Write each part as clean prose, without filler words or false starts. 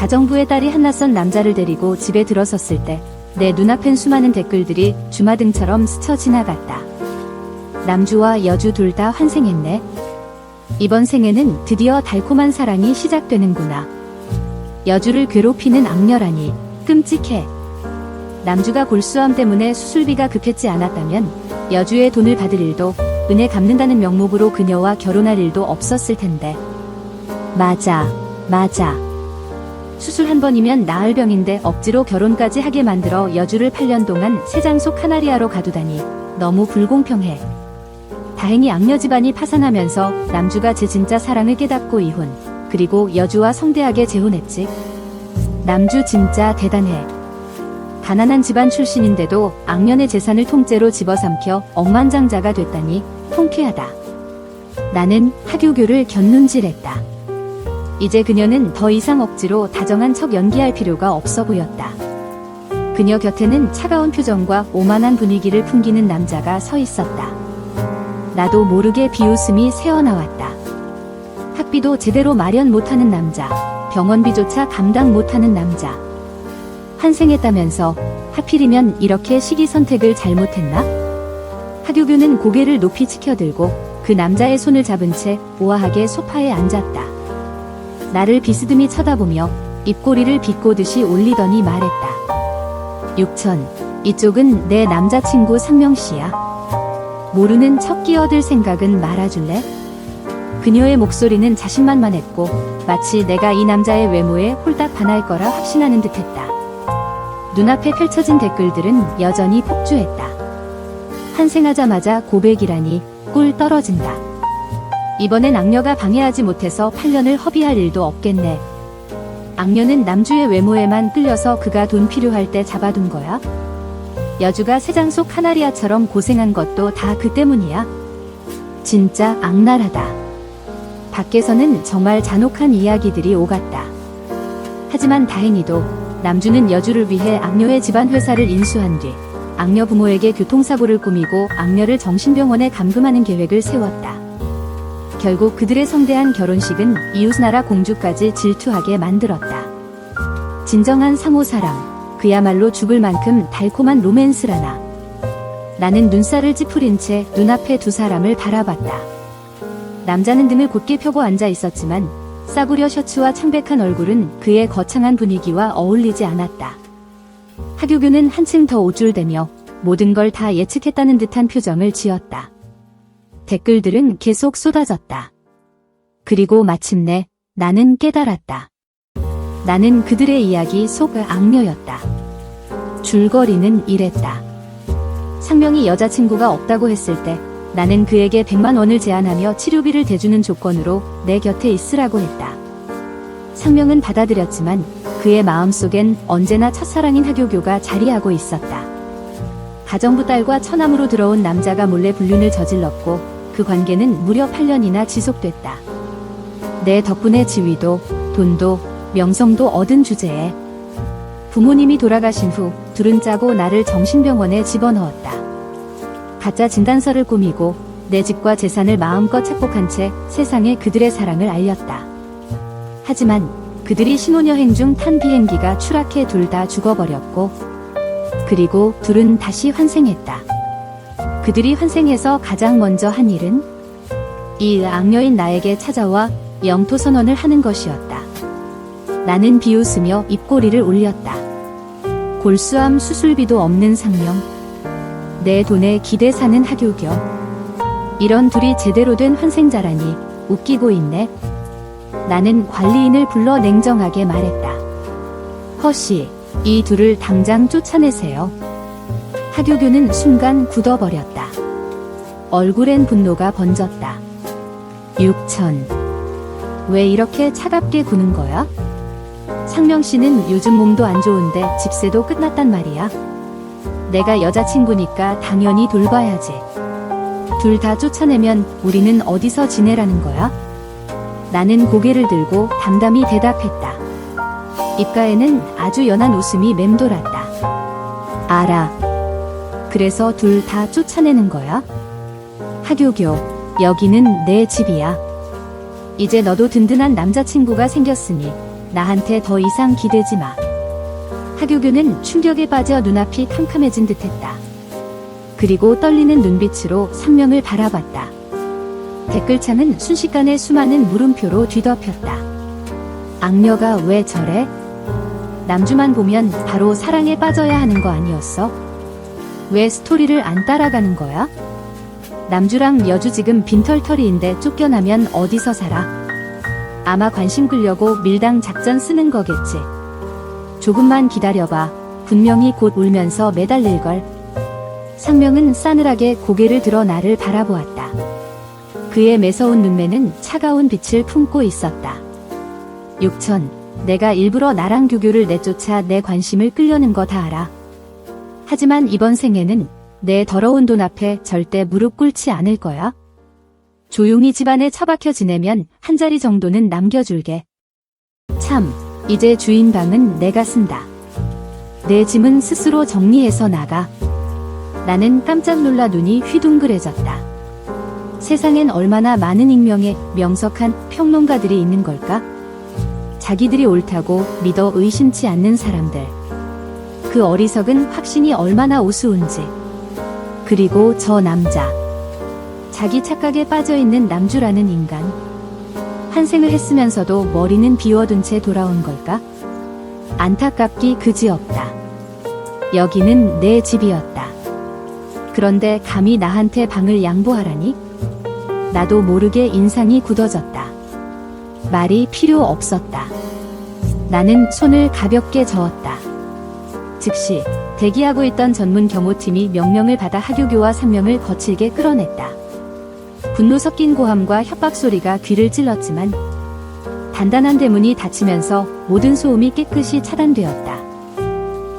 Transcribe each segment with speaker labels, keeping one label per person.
Speaker 1: 가정부의 딸이 한낯선 남자를 데리고 집에 들어섰을 때 내 눈앞엔 수많은 댓글들이 주마등처럼 스쳐 지나갔다. 남주와 여주 둘 다 환생했네. 이번 생에는 드디어 달콤한 사랑이 시작되는구나. 여주를 괴롭히는 악녀라니 끔찍해. 남주가 골수암 때문에 수술비가 급했지 않았다면 여주의 돈을 받을 일도 은혜 갚는다는 명목으로 그녀와 결혼할 일도 없었을 텐데. 맞아. 수술 한 번이면 나을 병인데 억지로 결혼까지 하게 만들어 여주를 8년 동안 새장소 카나리아로 가두다니 너무 불공평해. 다행히 악녀 집안이 파산하면서 남주가 제 진짜 사랑을 깨닫고 이혼, 그리고 여주와 성대하게 재혼했지. 남주 진짜 대단해. 가난한 집안 출신인데도 악년의 재산을 통째로 집어삼켜 억만장자가 됐다니 통쾌하다. 나는 하교교를 곁눈질했다. 이제 그녀는 더 이상 억지로 다정한 척 연기할 필요가 없어 보였다. 그녀 곁에는 차가운 표정과 오만한 분위기를 풍기는 남자가 서 있었다. 나도 모르게 비웃음이 새어나왔다. 학비도 제대로 마련 못하는 남자, 병원비조차 감당 못하는 남자. 환생했다면서 하필이면 이렇게 시기 선택을 잘못했나? 하교교는 고개를 높이 치켜들고 그 남자의 손을 잡은 채 우아하게 소파에 앉았다. 나를 비스듬히 쳐다보며 입꼬리를 비꼬듯이 올리더니 말했다. 육천, 이쪽은 내 남자친구 상명씨야. 모르는 척 끼어들 생각은 말아줄래? 그녀의 목소리는 자신만만했고 마치 내가 이 남자의 외모에 홀딱 반할 거라 확신하는 듯했다. 눈앞에 펼쳐진 댓글들은 여전히 폭주했다. 환생하자마자 고백이라니 꿀 떨어진다. 이번엔 악녀가 방해하지 못해서 8년을 허비할 일도 없겠네. 악녀는 남주의 외모에만 끌려서 그가 돈 필요할 때 잡아둔 거야? 여주가 새장소 카나리아처럼 고생한 것도 다 그 때문이야? 진짜 악랄하다. 밖에서는 정말 잔혹한 이야기들이 오갔다. 하지만 다행히도 남주는 여주를 위해 악녀의 집안 회사를 인수한 뒤 악녀 부모에게 교통사고를 꾸미고 악녀를 정신병원에 감금하는 계획을 세웠다. 결국 그들의 성대한 결혼식은 이웃나라 공주까지 질투하게 만들었다. 진정한 상호사랑, 그야말로 죽을 만큼 달콤한 로맨스라나. 나는 눈살을 찌푸린 채 눈앞에 두 사람을 바라봤다. 남자는 등을 곧게 펴고 앉아 있었지만 싸구려 셔츠와 창백한 얼굴은 그의 거창한 분위기와 어울리지 않았다. 하교교는 한층 더 우쭐대며 모든 걸 다 예측했다는 듯한 표정을 지었다. 댓글들은 계속 쏟아졌다. 그리고 마침내 나는 깨달았다. 나는 그들의 이야기 속 악녀였다. 줄거리는 이랬다. 상명이 여자친구가 없다고 했을 때 나는 그에게 100만 원을 제안하며 치료비를 대주는 조건으로 내 곁에 있으라고 했다. 상명은 받아들였지만 그의 마음속엔 언제나 첫사랑인 하교교가 자리하고 있었다. 가정부 딸과 처남으로 들어온 남자가 몰래 불륜을 저질렀고 그 관계는 무려 8년이나 지속됐다. 내 덕분에 지위도, 돈도, 명성도 얻은 주제에 부모님이 돌아가신 후 둘은 짜고 나를 정신병원에 집어넣었다. 가짜 진단서를 꾸미고 내 집과 재산을 마음껏 착복한 채 세상에 그들의 사랑을 알렸다. 하지만 그들이 신혼여행 중 탄 비행기가 추락해 둘 다 죽어버렸고 그리고 둘은 다시 환생했다. 그들이 환생해서 가장 먼저 한 일은 이 악녀인 나에게 찾아와 영토 선언을 하는 것이었다. 나는 비웃으며 입꼬리를 올렸다. 골수암 수술비도 없는 상명. 내 돈에 기대 사는 하교교. 이런 둘이 제대로 된 환생자라니 웃기고 있네. 나는 관리인을 불러 냉정하게 말했다. 허씨, 이 둘을 당장 쫓아내세요. 하교교는 순간 굳어버렸다. 얼굴엔 분노가 번졌다. 육천. 왜 이렇게 차갑게 구는 거야? 상명씨는 요즘 몸도 안 좋은데 집세도 끝났단 말이야. 내가 여자친구니까 당연히 돌봐야지. 둘 다 쫓아내면 우리는 어디서 지내라는 거야? 나는 고개를 들고 담담히 대답했다. 입가에는 아주 연한 웃음이 맴돌았다. 알아. 그래서 둘 다 쫓아내는 거야? 하교교, 여기는 내 집이야. 이제 너도 든든한 남자친구가 생겼으니 나한테 더 이상 기대지 마. 하교교는 충격에 빠져 눈앞이 캄캄해진 듯했다. 그리고 떨리는 눈빛으로 상명을 바라봤다. 댓글창은 순식간에 수많은 물음표로 뒤덮였다. 악녀가 왜 저래? 남주만 보면 바로 사랑에 빠져야 하는 거 아니었어? 왜 스토리를 안 따라가는 거야? 남주랑 여주 지금 빈털터리인데 쫓겨나면 어디서 살아? 아마 관심 끌려고 밀당 작전 쓰는 거겠지. 조금만 기다려봐. 분명히 곧 울면서 매달릴걸. 상명은 싸늘하게 고개를 들어 나를 바라보았다. 그의 매서운 눈매는 차가운 빛을 품고 있었다. 육천, 내가 일부러 나랑 교교를 내쫓아 내 관심을 끌려는 거 다 알아. 하지만 이번 생에는 내 더러운 돈 앞에 절대 무릎 꿇지 않을 거야. 조용히 집안에 처박혀 지내면 한 자리 정도는 남겨줄게. 참, 이제 주인 방은 내가 쓴다. 내 짐은 스스로 정리해서 나가. 나는 깜짝 놀라 눈이 휘둥그레졌다. 세상엔 얼마나 많은 익명의 명석한 평론가들이 있는 걸까? 자기들이 옳다고 믿어 의심치 않는 사람들. 그 어리석은 확신이 얼마나 우스운지. 그리고 저 남자. 자기 착각에 빠져있는 남주라는 인간. 한 생을 했으면서도 머리는 비워둔 채 돌아온 걸까? 안타깝기 그지없다. 여기는 내 집이었다. 그런데 감히 나한테 방을 양보하라니? 나도 모르게 인상이 굳어졌다. 말이 필요 없었다. 나는 손을 가볍게 저었다. 즉시 대기하고 있던 전문 경호팀이 명령을 받아 하교교와 상명을 거칠게 끌어냈다. 분노 섞인 고함과 협박 소리가 귀를 찔렀지만 단단한 대문이 닫히면서 모든 소음이 깨끗이 차단되었다.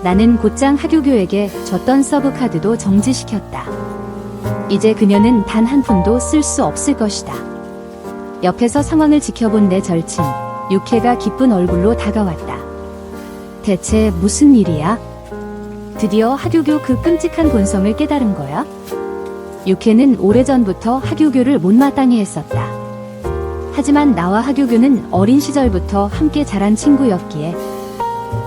Speaker 1: 나는 곧장 하교교에게 줬던 서브 카드도 정지시켰다. 이제 그녀는 단 한 푼도 쓸 수 없을 것이다. 옆에서 상황을 지켜본 내 절친, 육혜가 기쁜 얼굴로 다가왔다. 대체 무슨 일이야? 드디어 하교교 그 끔찍한 본성을 깨달은 거야? 육혜는 오래전부터 하교교를 못마땅해 했었다. 하지만 나와 하교교는 어린 시절부터 함께 자란 친구였기에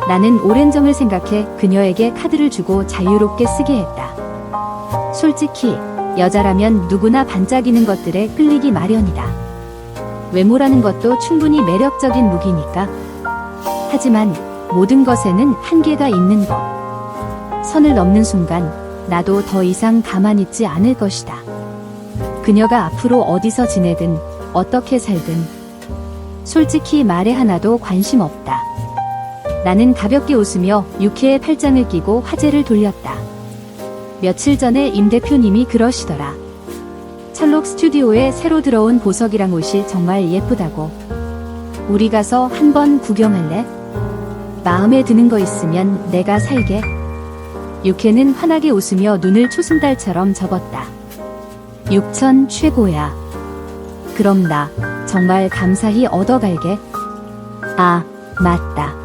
Speaker 1: 나는 오랜 정을 생각해 그녀에게 카드를 주고 자유롭게 쓰게 했다. 솔직히 여자라면 누구나 반짝이는 것들에 끌리기 마련이다. 외모라는 것도 충분히 매력적인 무기니까. 하지만 모든 것에는 한계가 있는 법. 선을 넘는 순간 나도 더 이상 가만히 있지 않을 것이다. 그녀가 앞으로 어디서 지내든 어떻게 살든 솔직히 말에 하나도 관심 없다. 나는 가볍게 웃으며 육혜의 팔짱을 끼고 화제를 돌렸다. 며칠 전에 임 대표님이 그러시더라. 찰록 스튜디오에 새로 들어온 보석이랑 옷이 정말 예쁘다고. 우리 가서 한번 구경할래? 마음에 드는 거 있으면 내가 살게. 육혜는 환하게 웃으며 눈을 초승달처럼 접었다. 6천 최고야. 그럼 나 정말 감사히 얻어갈게. 아, 맞다.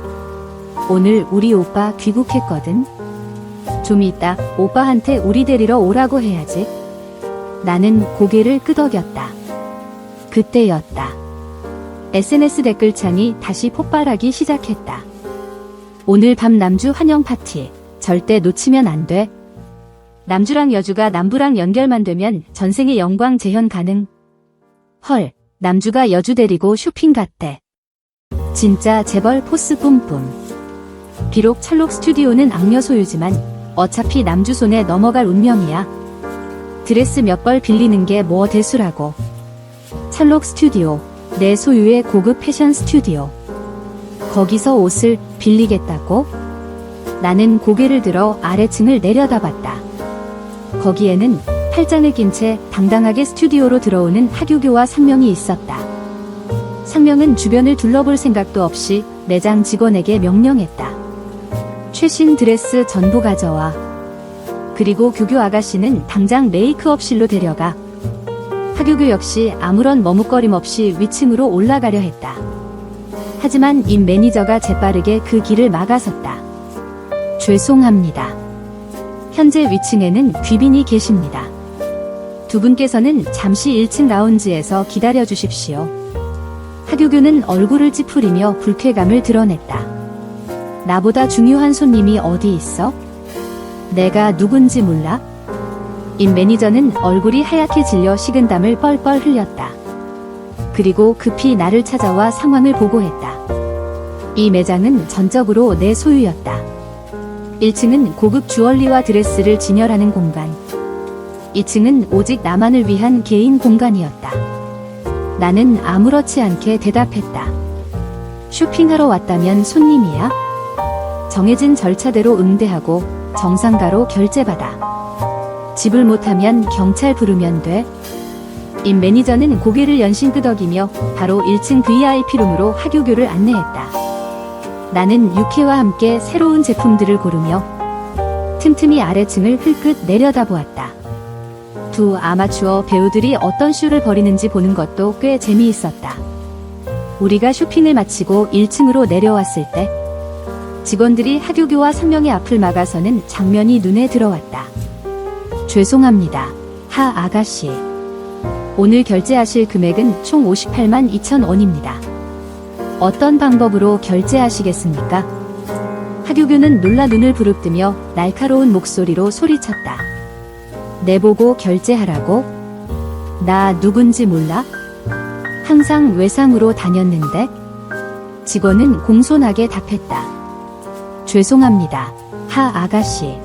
Speaker 1: 오늘 우리 오빠 귀국했거든. 좀 이따 오빠한테 우리 데리러 오라고 해야지. 나는 고개를 끄덕였다. 그때였다. SNS 댓글창이 다시 폭발하기 시작했다. 오늘 밤 남주 환영 파티 절대 놓치면 안 돼. 남주랑 여주가 남부랑 연결만 되면 전생의 영광 재현 가능. 헐, 남주가 여주 데리고 쇼핑 갔대. 진짜 재벌 포스 뿜뿜. 비록 찰록 스튜디오는 악녀 소유지만 어차피 남주 손에 넘어갈 운명이야. 드레스 몇 벌 빌리는 게 뭐 대수라고. 찰록 스튜디오, 내 소유의 고급 패션 스튜디오. 거기서 옷을 빌리겠다고? 나는 고개를 들어 아래층을 내려다봤다. 거기에는 팔짱을 낀 채 당당하게 스튜디오로 들어오는 하교교와 상명이 있었다. 상명은 주변을 둘러볼 생각도 없이 매장 직원에게 명령했다. 최신 드레스 전부 가져와. 그리고 교교 아가씨는 당장 메이크업실로 데려가. 하교교 역시 아무런 머뭇거림 없이 위층으로 올라가려 했다. 하지만 임 매니저가 재빠르게 그 길을 막아섰다. 죄송합니다. 현재 위층에는 귀빈이 계십니다. 두 분께서는 잠시 1층 라운지에서 기다려 주십시오. 하교교는 얼굴을 찌푸리며 불쾌감을 드러냈다. 나보다 중요한 손님이 어디 있어? 내가 누군지 몰라? 임 매니저는 얼굴이 하얗게 질려 식은땀을 뻘뻘 흘렸다. 그리고 급히 나를 찾아와 상황을 보고했다. 이 매장은 전적으로 내 소유였다. 1층은 고급 주얼리와 드레스를 진열하는 공간. 2층은 오직 나만을 위한 개인 공간이었다. 나는 아무렇지 않게 대답했다. 쇼핑하러 왔다면 손님이야? 정해진 절차대로 응대하고 정상가로 결제받아. 지불 못하면 경찰 부르면 돼. 임 매니저는 고개를 연신 끄덕이며 바로 1층 VIP룸으로 하교교를 안내했다. 나는 육회와 함께 새로운 제품들을 고르며 틈틈이 아래층을 흘끗 내려다보았다. 두 아마추어 배우들이 어떤 쇼를 벌이는지 보는 것도 꽤 재미있었다. 우리가 쇼핑을 마치고 1층으로 내려왔을 때 직원들이 하교교와 상명의 앞을 막아서는 장면이 눈에 들어왔다. 죄송합니다, 하 아가씨. 오늘 결제하실 금액은 총 58만 2천 원입니다. 어떤 방법으로 결제하시겠습니까? 하교교는 놀라 눈을 부릅뜨며 날카로운 목소리로 소리쳤다. 내보고 결제하라고? 나 누군지 몰라? 항상 외상으로 다녔는데? 직원은 공손하게 답했다. 죄송합니다, 하 아가씨.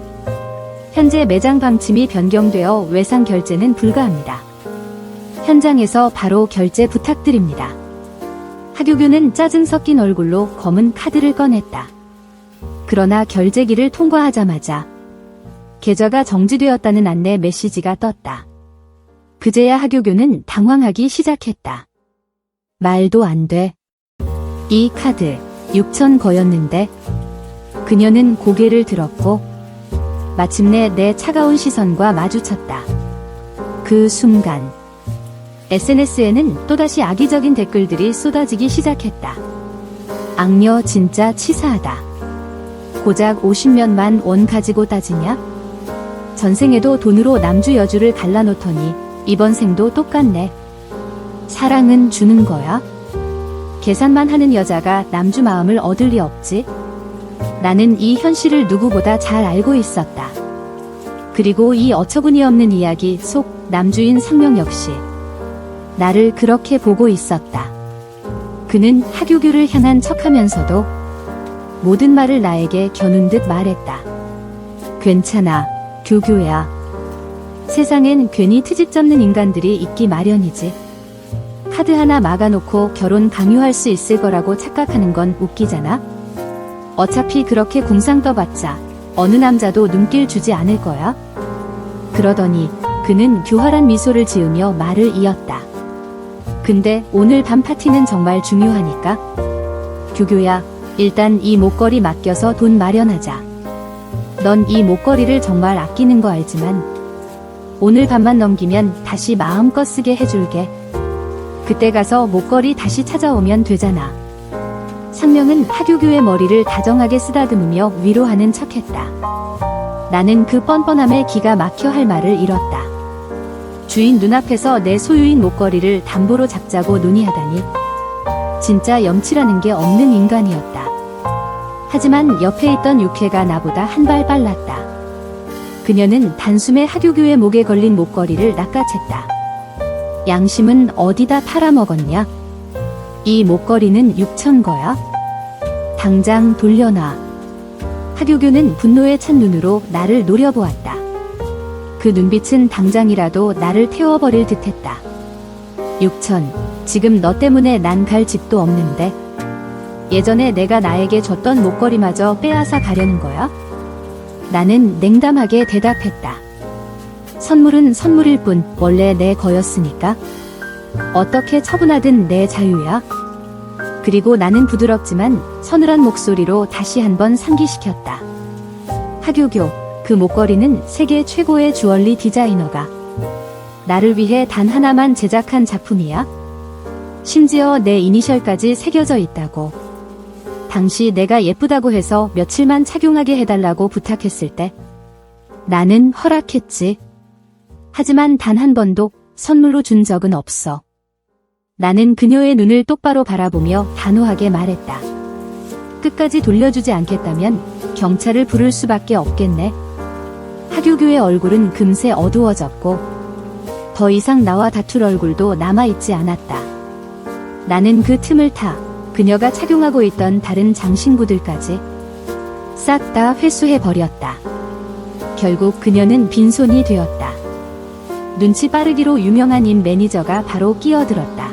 Speaker 1: 현재 매장 방침이 변경되어 외상 결제는 불가합니다. 현장에서 바로 결제 부탁드립니다. 하교교는 짜증 섞인 얼굴로 검은 카드를 꺼냈다. 그러나 결제기를 통과하자마자 계좌가 정지되었다는 안내 메시지가 떴다. 그제야 하교교는 당황하기 시작했다. 말도 안 돼. 이 카드 6천 거였는데. 그녀는 고개를 들었고 마침내 내 차가운 시선과 마주쳤다. 그 순간 SNS에는 또다시 악의적인 댓글들이 쏟아지기 시작했다. 악녀 진짜 치사하다. 고작 50몇만 원 가지고 따지냐? 전생에도 돈으로 남주 여주를 갈라놓더니 이번 생도 똑같네. 사랑은 주는 거야? 계산만 하는 여자가 남주 마음을 얻을 리 없지? 나는 이 현실을 누구보다 잘 알고 있었다. 그리고 이 어처구니없는 이야기 속 남주인 상명 역시 나를 그렇게 보고 있었다. 그는 하교교를 향한 척하면서도 모든 말을 나에게 겨눈 듯 말했다. 괜찮아, 교교야. 세상엔 괜히 트집 잡는 인간들이 있기 마련이지. 카드 하나 막아놓고 결혼 강요할 수 있을 거라고 착각하는 건 웃기잖아? 어차피 그렇게 궁상 떠봤자 어느 남자도 눈길 주지 않을 거야. 그러더니 그는 교활한 미소를 지으며 말을 이었다. 근데 오늘 밤 파티는 정말 중요하니까. 교교야, 일단 이 목걸이 맡겨서 돈 마련하자. 넌 이 목걸이를 정말 아끼는 거 알지만 오늘 밤만 넘기면 다시 마음껏 쓰게 해줄게. 그때 가서 목걸이 다시 찾아오면 되잖아. 상명은 하교교의 머리를 다정하게 쓰다듬으며 위로하는 척했다. 나는 그 뻔뻔함에 기가 막혀 할 말을 잃었다. 주인 눈앞에서 내 소유인 목걸이를 담보로 잡자고 논의하다니. 진짜 염치라는 게 없는 인간이었다. 하지만 옆에 있던 육회가 나보다 한 발 빨랐다. 그녀는 단숨에 하교교의 목에 걸린 목걸이를 낚아챘다. 양심은 어디다 팔아먹었냐? 이 목걸이는 6천 거야? 당장 돌려놔. 하교교는 분노에 찬 눈으로 나를 노려보았다. 그 눈빛은 당장이라도 나를 태워버릴 듯했다. 6천, 지금 너 때문에 난 갈 집도 없는데 예전에 내가 나에게 줬던 목걸이마저 빼앗아 가려는 거야? 나는 냉담하게 대답했다. 선물은 선물일 뿐 원래 내 거였으니까. 어떻게 처분하든 내 자유야. 그리고 나는 부드럽지만 서늘한 목소리로 다시 한번 상기시켰다. 하교교, 그 목걸이는 세계 최고의 주얼리 디자이너가 나를 위해 단 하나만 제작한 작품이야. 심지어 내 이니셜까지 새겨져 있다고. 당시 내가 예쁘다고 해서 며칠만 착용하게 해달라고 부탁했을 때 나는 허락했지. 하지만 단 한 번도 선물로 준 적은 없어. 나는 그녀의 눈을 똑바로 바라보며 단호하게 말했다. 끝까지 돌려주지 않겠다면 경찰을 부를 수밖에 없겠네. 하규규의 얼굴은 금세 어두워졌고 더 이상 나와 다툴 얼굴도 남아있지 않았다. 나는 그 틈을 타 그녀가 착용하고 있던 다른 장신구들까지 싹 다 회수해버렸다. 결국 그녀는 빈손이 되었다. 눈치 빠르기로 유명한 임 매니저가 바로 끼어들었다.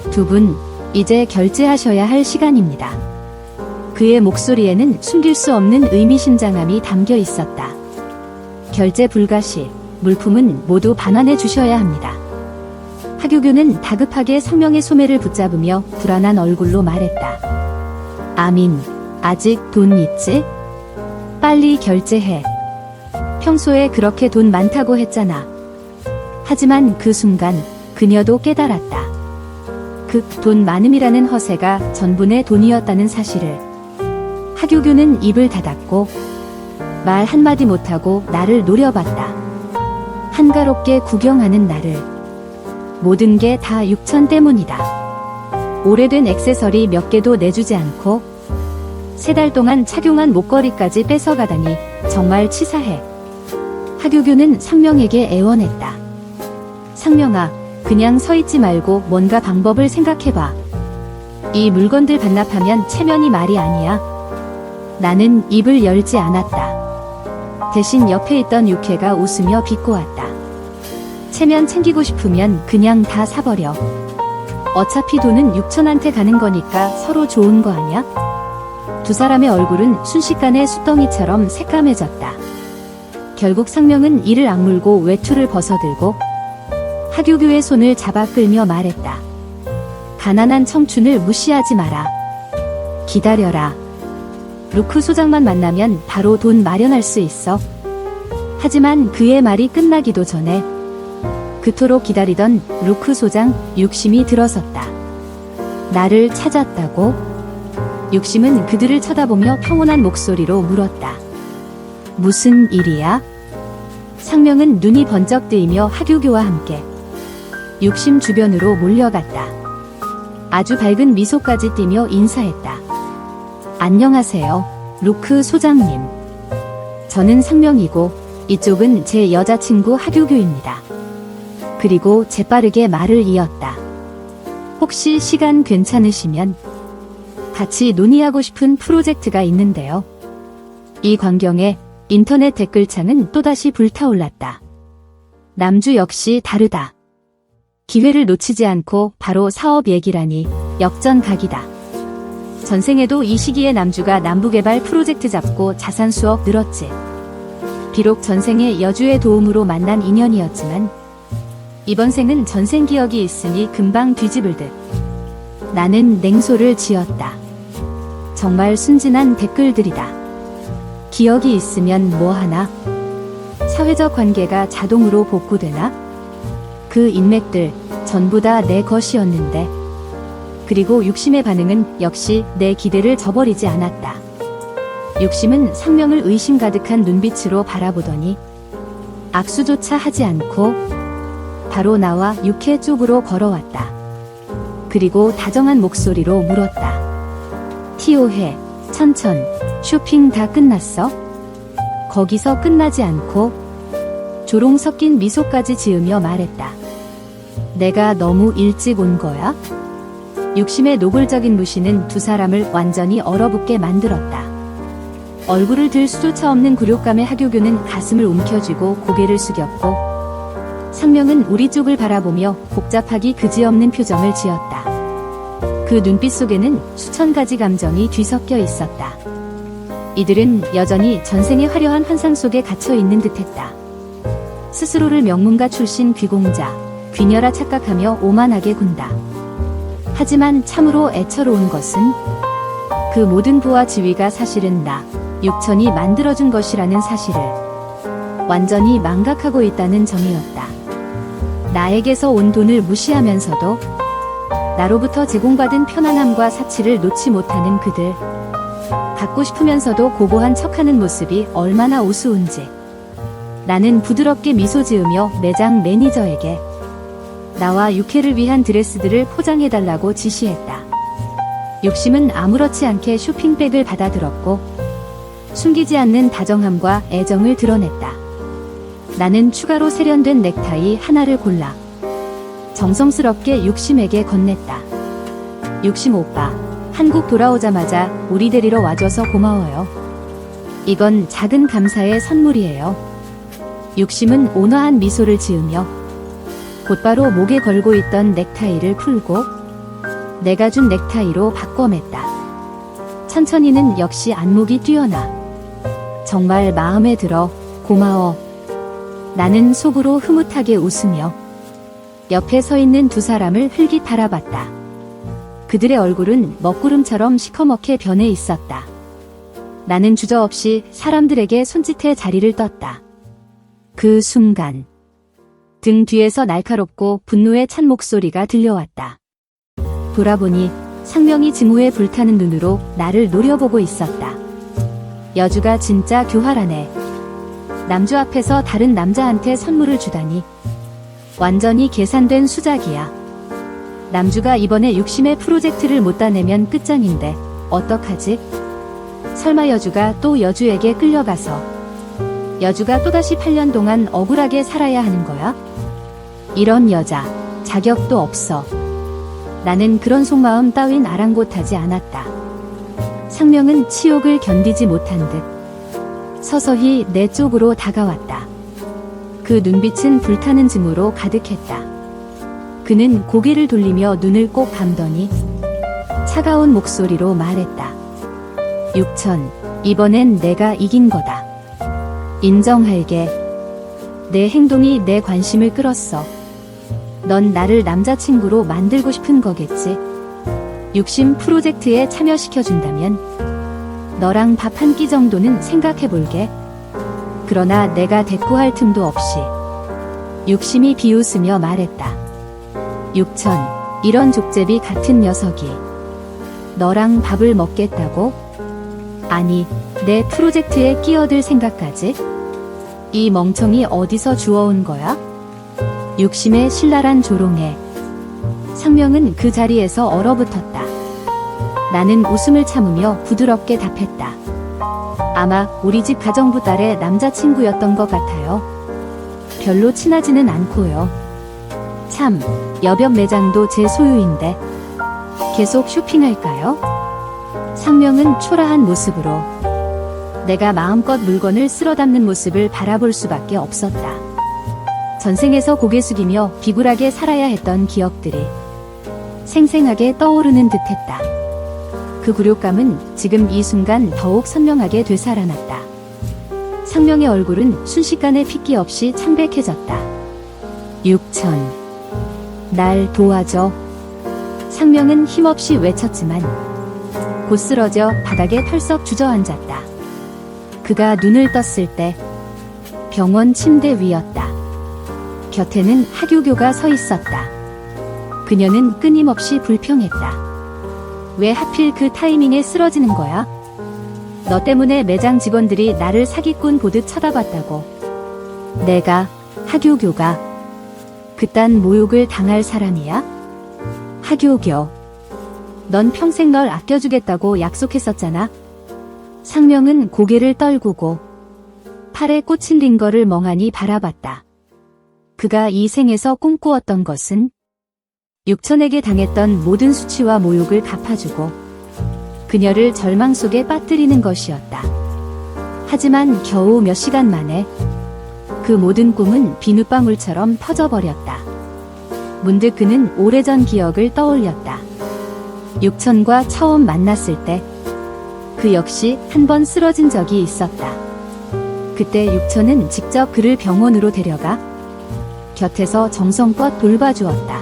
Speaker 1: 두 분, 이제 결제하셔야 할 시간입니다. 그의 목소리에는 숨길 수 없는 의미심장함이 담겨 있었다. 결제 불가 시 물품은 모두 반환해 주셔야 합니다. 하규규는 다급하게 상명의 소매를 붙잡으며 불안한 얼굴로 말했다. 아민, 아직 돈 있지? 빨리 결제해. 평소에 그렇게 돈 많다고 했잖아. 하지만 그 순간 그녀도 깨달았다. 그 돈 많음이라는 허세가 전부 내 돈이었다는 사실을. 하규규는 입을 닫았고 말 한마디 못하고 나를 노려봤다. 한가롭게 구경하는 나를. 모든 게 다 6천 때문이다. 오래된 액세서리 몇 개도 내주지 않고 3달 동안 착용한 목걸이까지 뺏어가다니 정말 치사해. 하규규는 상명에게 애원했다. 상명아, 그냥 서있지 말고 뭔가 방법을 생각해봐. 이 물건들 반납하면 체면이 말이 아니야. 나는 입을 열지 않았다. 대신 옆에 있던 육회가 웃으며 비꼬았다. 체면 챙기고 싶으면 그냥 다 사버려. 어차피 돈은 6천한테 가는 거니까 서로 좋은 거 아냐? 두 사람의 얼굴은 순식간에 숫덩이처럼 새까매졌다. 결국 상명은 이를 악물고 외투를 벗어들고 하규규의 손을 잡아 끌며 말했다. 가난한 청춘을 무시하지 마라. 기다려라. 루크 소장만 만나면 바로 돈 마련할 수 있어. 하지만 그의 말이 끝나기도 전에 그토록 기다리던 루크 소장 육심이 들어섰다. 나를 찾았다고? 육심은 그들을 쳐다보며 평온한 목소리로 물었다. 무슨 일이야? 상명은 눈이 번쩍 뜨이며 하규규와 함께 육심 주변으로 몰려갔다. 아주 밝은 미소까지 띠며 인사했다. 안녕하세요, 루크 소장님. 저는 상명이고 이쪽은 제 여자친구 하규규입니다. 그리고 재빠르게 말을 이었다. 혹시 시간 괜찮으시면 같이 논의하고 싶은 프로젝트가 있는데요. 이 광경에 인터넷 댓글창은 또다시 불타올랐다. 남주 역시 다르다. 기회를 놓치지 않고 바로 사업 얘기라니 역전각이다. 전생에도 이 시기에 남주가 남부개발 프로젝트 잡고 자산 수억 늘었지. 비록 전생에 여주의 도움으로 만난 인연이었지만 이번 생은 전생 기억이 있으니 금방 뒤집을 듯. 나는 냉소를 지었다. 정말 순진한 댓글들이다. 기억이 있으면 뭐하나? 사회적 관계가 자동으로 복구되나? 그 인맥들 전부 다 내 것이었는데. 그리고 육심의 반응은 역시 내 기대를 저버리지 않았다. 육심은 상명을 의심 가득한 눈빛으로 바라보더니 악수조차 하지 않고 바로 나와 육회 쪽으로 걸어왔다. 그리고 다정한 목소리로 물었다. 티오해, 천천, 쇼핑 다 끝났어? 거기서 끝나지 않고 조롱 섞인 미소까지 지으며 말했다. 내가 너무 일찍 온 거야? 육심의 노골적인 무시는 두 사람을 완전히 얼어붙게 만들었다. 얼굴을 들 수조차 없는 굴욕감에 하규규는 가슴을 움켜쥐고 고개를 숙였고 상명은 우리 쪽을 바라보며 복잡하기 그지없는 표정을 지었다. 그 눈빛 속에는 수천 가지 감정이 뒤섞여 있었다. 이들은 여전히 전생의 화려한 환상 속에 갇혀 있는 듯했다. 스스로를 명문가 출신 귀공자, 귀녀라 착각하며 오만하게 군다. 하지만 참으로 애처로운 것은 그 모든 부와 지위가 사실은 나, 육천이 만들어준 것이라는 사실을 완전히 망각하고 있다는 점이었다. 나에게서 온 돈을 무시하면서도 나로부터 제공받은 편안함과 사치를 놓지 못하는 그들. 갖고 싶으면서도 고고한 척하는 모습이 얼마나 우스운지. 나는 부드럽게 미소 지으며 매장 매니저에게 나와 육회를 위한 드레스들을 포장해달라고 지시했다. 욕심은 아무렇지 않게 쇼핑백을 받아들었고 숨기지 않는 다정함과 애정을 드러냈다. 나는 추가로 세련된 넥타이 하나를 골라 정성스럽게 욕심에게 건넸다. 욕심 오빠, 한국 돌아오자마자 우리 데리러 와줘서 고마워요. 이건 작은 감사의 선물이에요. 욕심은 온화한 미소를 지으며 곧바로 목에 걸고 있던 넥타이를 풀고 내가 준 넥타이로 바꿔 맸다. 천천히는 역시 안목이 뛰어나. 정말 마음에 들어. 고마워. 나는 속으로 흐뭇하게 웃으며 옆에 서 있는 두 사람을 흘깃 바라봤다. 그들의 얼굴은 먹구름처럼 시커멓게 변해 있었다. 나는 주저없이 사람들에게 손짓해 자리를 떴다. 그 순간 등 뒤에서 날카롭고 분노에 찬 목소리가 들려왔다. 돌아보니 상명이 증오에 불타는 눈으로 나를 노려보고 있었다. 여주가 진짜 교활하네. 남주 앞에서 다른 남자한테 선물을 주다니. 완전히 계산된 수작이야. 남주가 이번에 육심의 프로젝트를 못 따내면 끝장인데 어떡하지? 설마 여주가 또 여주에게 끌려가서 여주가 또다시 8년 동안 억울하게 살아야 하는 거야? 이런 여자, 자격도 없어. 나는 그런 속마음 따윈 아랑곳하지 않았다. 상명은 치욕을 견디지 못한 듯 서서히 내 쪽으로 다가왔다. 그 눈빛은 불타는 증오로 가득했다. 그는 고개를 돌리며 눈을 꼭 감더니 차가운 목소리로 말했다. 육천, 이번엔 내가 이긴 거다. 인정할게. 내 행동이 내 관심을 끌었어. 넌 나를 남자친구로 만들고 싶은 거겠지. 육심 프로젝트에 참여시켜준다면 너랑 밥 한 끼 정도는 생각해볼게. 그러나 내가 대꾸할 틈도 없이 육심이 비웃으며 말했다. 육천, 이런 족제비 같은 녀석이 너랑 밥을 먹겠다고? 아니, 내 프로젝트에 끼어들 생각까지? 이 멍청이 어디서 주워온 거야? 육심의 신랄한 조롱에 상명은 그 자리에서 얼어붙었다. 나는 웃음을 참으며 부드럽게 답했다. 아마 우리 집 가정부 딸의 남자친구였던 것 같아요. 별로 친하지는 않고요. 참, 여변 매장도 제 소유인데 계속 쇼핑할까요? 상명은 초라한 모습으로 내가 마음껏 물건을 쓸어 담는 모습을 바라볼 수밖에 없었다. 전생에서 고개 숙이며 비굴하게 살아야 했던 기억들이 생생하게 떠오르는 듯했다. 그 굴욕감은 지금 이 순간 더욱 선명하게 되살아났다. 상명의 얼굴은 순식간에 핏기 없이 창백해졌다. 육천, 날 도와줘. 상명은 힘없이 외쳤지만 곧 쓰러져 바닥에 털썩 주저앉았다. 그가 눈을 떴을 때 병원 침대 위였다. 곁에는 하교교가 서 있었다. 그녀는 끊임없이 불평했다. 왜 하필 그 타이밍에 쓰러지는 거야? 너 때문에 매장 직원들이 나를 사기꾼 보듯 쳐다봤다고. 내가, 하교교가 그딴 모욕을 당할 사람이야? 하교교, 넌 평생 널 아껴주겠다고 약속했었잖아. 상명은 고개를 떨구고 팔에 꽃을 린 거를 멍하니 바라봤다. 그가 이 생에서 꿈꾸었던 것은 육천에게 당했던 모든 수치와 모욕을 갚아주고 그녀를 절망 속에 빠뜨리는 것이었다. 하지만 겨우 몇 시간 만에 그 모든 꿈은 비눗방울처럼 터져버렸다. 문득 그는 오래전 기억을 떠올렸다. 육천과 처음 만났을 때 그 역시 한 번 쓰러진 적이 있었다. 그때 육천은 직접 그를 병원으로 데려가 곁에서 정성껏 돌봐주었다.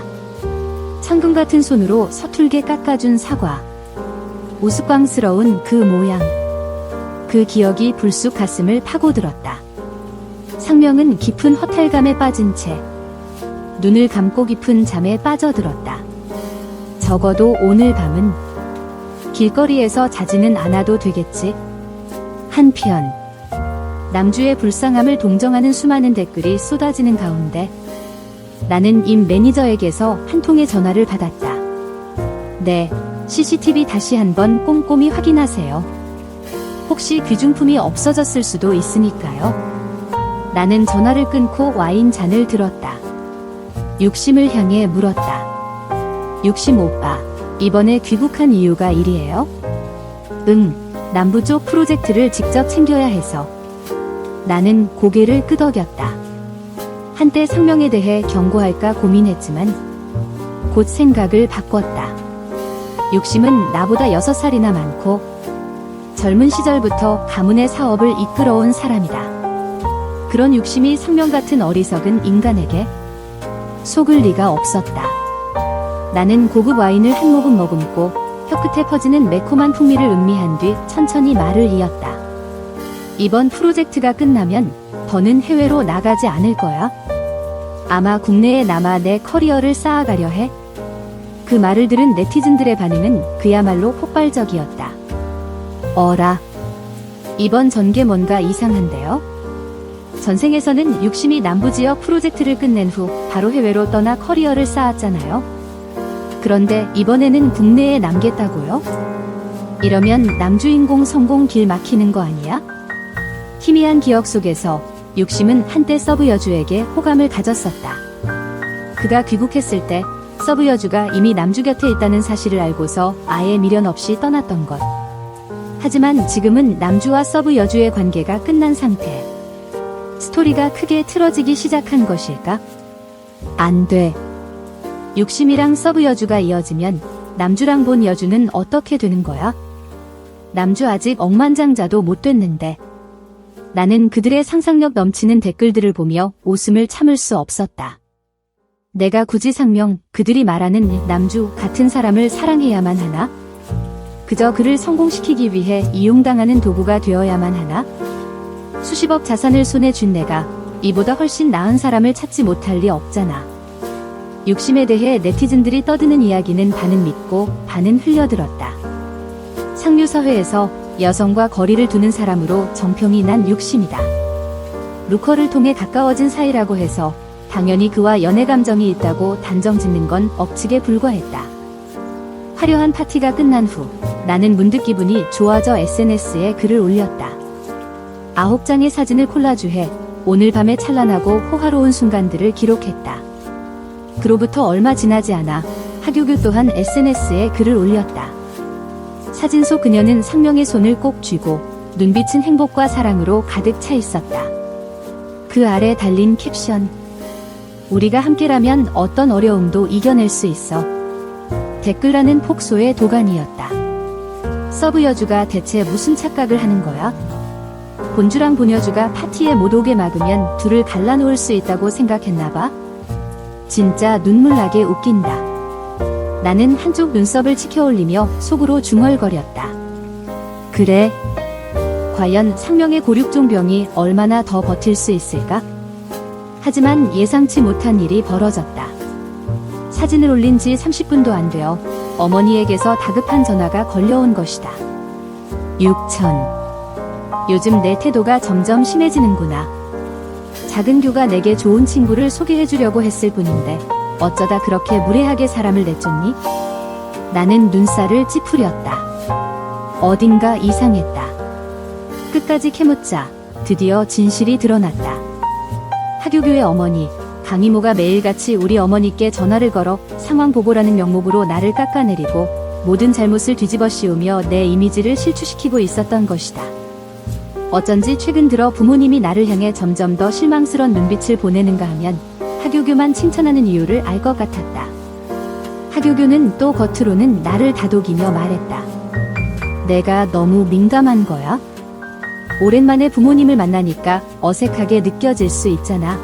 Speaker 1: 천금 같은 손으로 서툴게 깎아준 사과, 우스꽝스러운 그 모양, 그 기억이 불쑥 가슴을 파고들었다. 상명은 깊은 허탈감에 빠진 채 눈을 감고 깊은 잠에 빠져들었다. 적어도 오늘 밤은 길거리에서 자지는 않아도 되겠지. 한편 남주의 불쌍함을 동정하는 수많은 댓글이 쏟아지는 가운데 나는 임 매니저에게서 한 통의 전화를 받았다. 네, CCTV 다시 한번 꼼꼼히 확인하세요. 혹시 귀중품이 없어졌을 수도 있으니까요. 나는 전화를 끊고 와인 잔을 들었다. 육심을 향해 물었다. 육심 오빠, 이번에 귀국한 이유가 일이에요? 응, 남부 쪽 프로젝트를 직접 챙겨야 해서. 나는 고개를 끄덕였다. 한때 상명에 대해 경고할까 고민했지만 곧 생각을 바꿨다. 육심은 나보다 6살이나 많고 젊은 시절부터 가문의 사업을 이끌어온 사람이다. 그런 육심이 상명 같은 어리석은 인간에게 속을 리가 없었다. 나는 고급 와인을 한 모금 머금고 혀끝에 퍼지는 매콤한 풍미를 음미한 뒤 천천히 말을 이었다. 이번 프로젝트가 끝나면 더는 해외로 나가지 않을 거야. 아마 국내에 남아 내 커리어를 쌓아가려 해. 그 말을 들은 네티즌들의 반응은 그야말로 폭발적이었다. 어라, 이번 전개 뭔가 이상한데요? 전생에서는 육심이 남부지역 프로젝트를 끝낸 후 바로 해외로 떠나 커리어를 쌓았잖아요. 그런데 이번에는 국내에 남겠다고요? 이러면 남주인공 성공 길 막히는 거 아니야? 희미한 기억 속에서 육심은 한때 서브 여주에게 호감을 가졌었다. 그가 귀국했을 때 서브 여주가 이미 남주 곁에 있다는 사실을 알고서 아예 미련 없이 떠났던 것. 하지만 지금은 남주와 서브 여주의 관계가 끝난 상태. 스토리가 크게 틀어지기 시작한 것일까? 안 돼. 육심이랑 서브 여주가 이어지면 남주랑 본 여주는 어떻게 되는 거야? 남주 아직 억만장자도 못 됐는데. 나는 그들의 상상력 넘치는 댓글들을 보며 웃음을 참을 수 없었다. 내가 굳이 상명, 그들이 말하는 남주 같은 사람을 사랑해야만 하나? 그저 그를 성공시키기 위해 이용당하는 도구가 되어야만 하나? 수십억 자산을 손에 쥔 내가 이보다 훨씬 나은 사람을 찾지 못할 리 없잖아. 육심에 대해 네티즌들이 떠드는 이야기는 반은 믿고 반은 흘려들었다. 상류 사회에서 여성과 거리를 두는 사람으로 정평이 난 육심이다. 루커를 통해 가까워진 사이라고 해서 당연히 그와 연애 감정이 있다고 단정 짓는 건 억측에 불과했다. 화려한 파티가 끝난 후 나는 문득 기분이 좋아져 SNS에 글을 올렸다. 9장의 사진을 콜라주해 오늘 밤의 찬란하고 호화로운 순간들을 기록했다. 그로부터 얼마 지나지 않아 하교교 또한 SNS에 글을 올렸다. 사진 속 그녀는 상명의 손을 꼭 쥐고 눈빛은 행복과 사랑으로 가득 차 있었다. 그 아래 달린 캡션. 우리가 함께라면 어떤 어려움도 이겨낼 수 있어. 댓글란은 폭소의 도가니였다. 서브 여주가 대체 무슨 착각을 하는 거야? 본주랑 본여주가 파티에 못 오게 막으면 둘을 갈라놓을 수 있다고 생각했나봐? 진짜 눈물나게 웃긴다. 나는 한쪽 눈썹을 치켜올리며 속으로 중얼거렸다. 그래? 과연 상명의 고륙종병이 얼마나 더 버틸 수 있을까? 하지만 예상치 못한 일이 벌어졌다. 사진을 올린 지 30분도 안 되어 어머니에게서 다급한 전화가 걸려온 것이다. 6천. 요즘 내 태도가 점점 심해지는구나. 작은 교가 내게 좋은 친구를 소개해주려고 했을 뿐인데 어쩌다 그렇게 무례하게 사람을 내쫓니? 나는 눈살을 찌푸렸다. 어딘가 이상했다. 끝까지 캐묻자 드디어 진실이 드러났다. 하교교의 어머니 강이모가 매일같이 우리 어머니께 전화를 걸어 상황 보고라는 명목으로 나를 깎아내리고 모든 잘못을 뒤집어 씌우며 내 이미지를 실추시키고 있었던 것이다. 어쩐지 최근 들어 부모님이 나를 향해 점점 더 실망스런 눈빛을 보내는가 하면 하교교만 칭찬하는 이유를 알 것 같았다. 하교교는 또 겉으로는 나를 다독이며 말했다. 내가 너무 민감한 거야? 오랜만에 부모님을 만나니까 어색하게 느껴질 수 있잖아.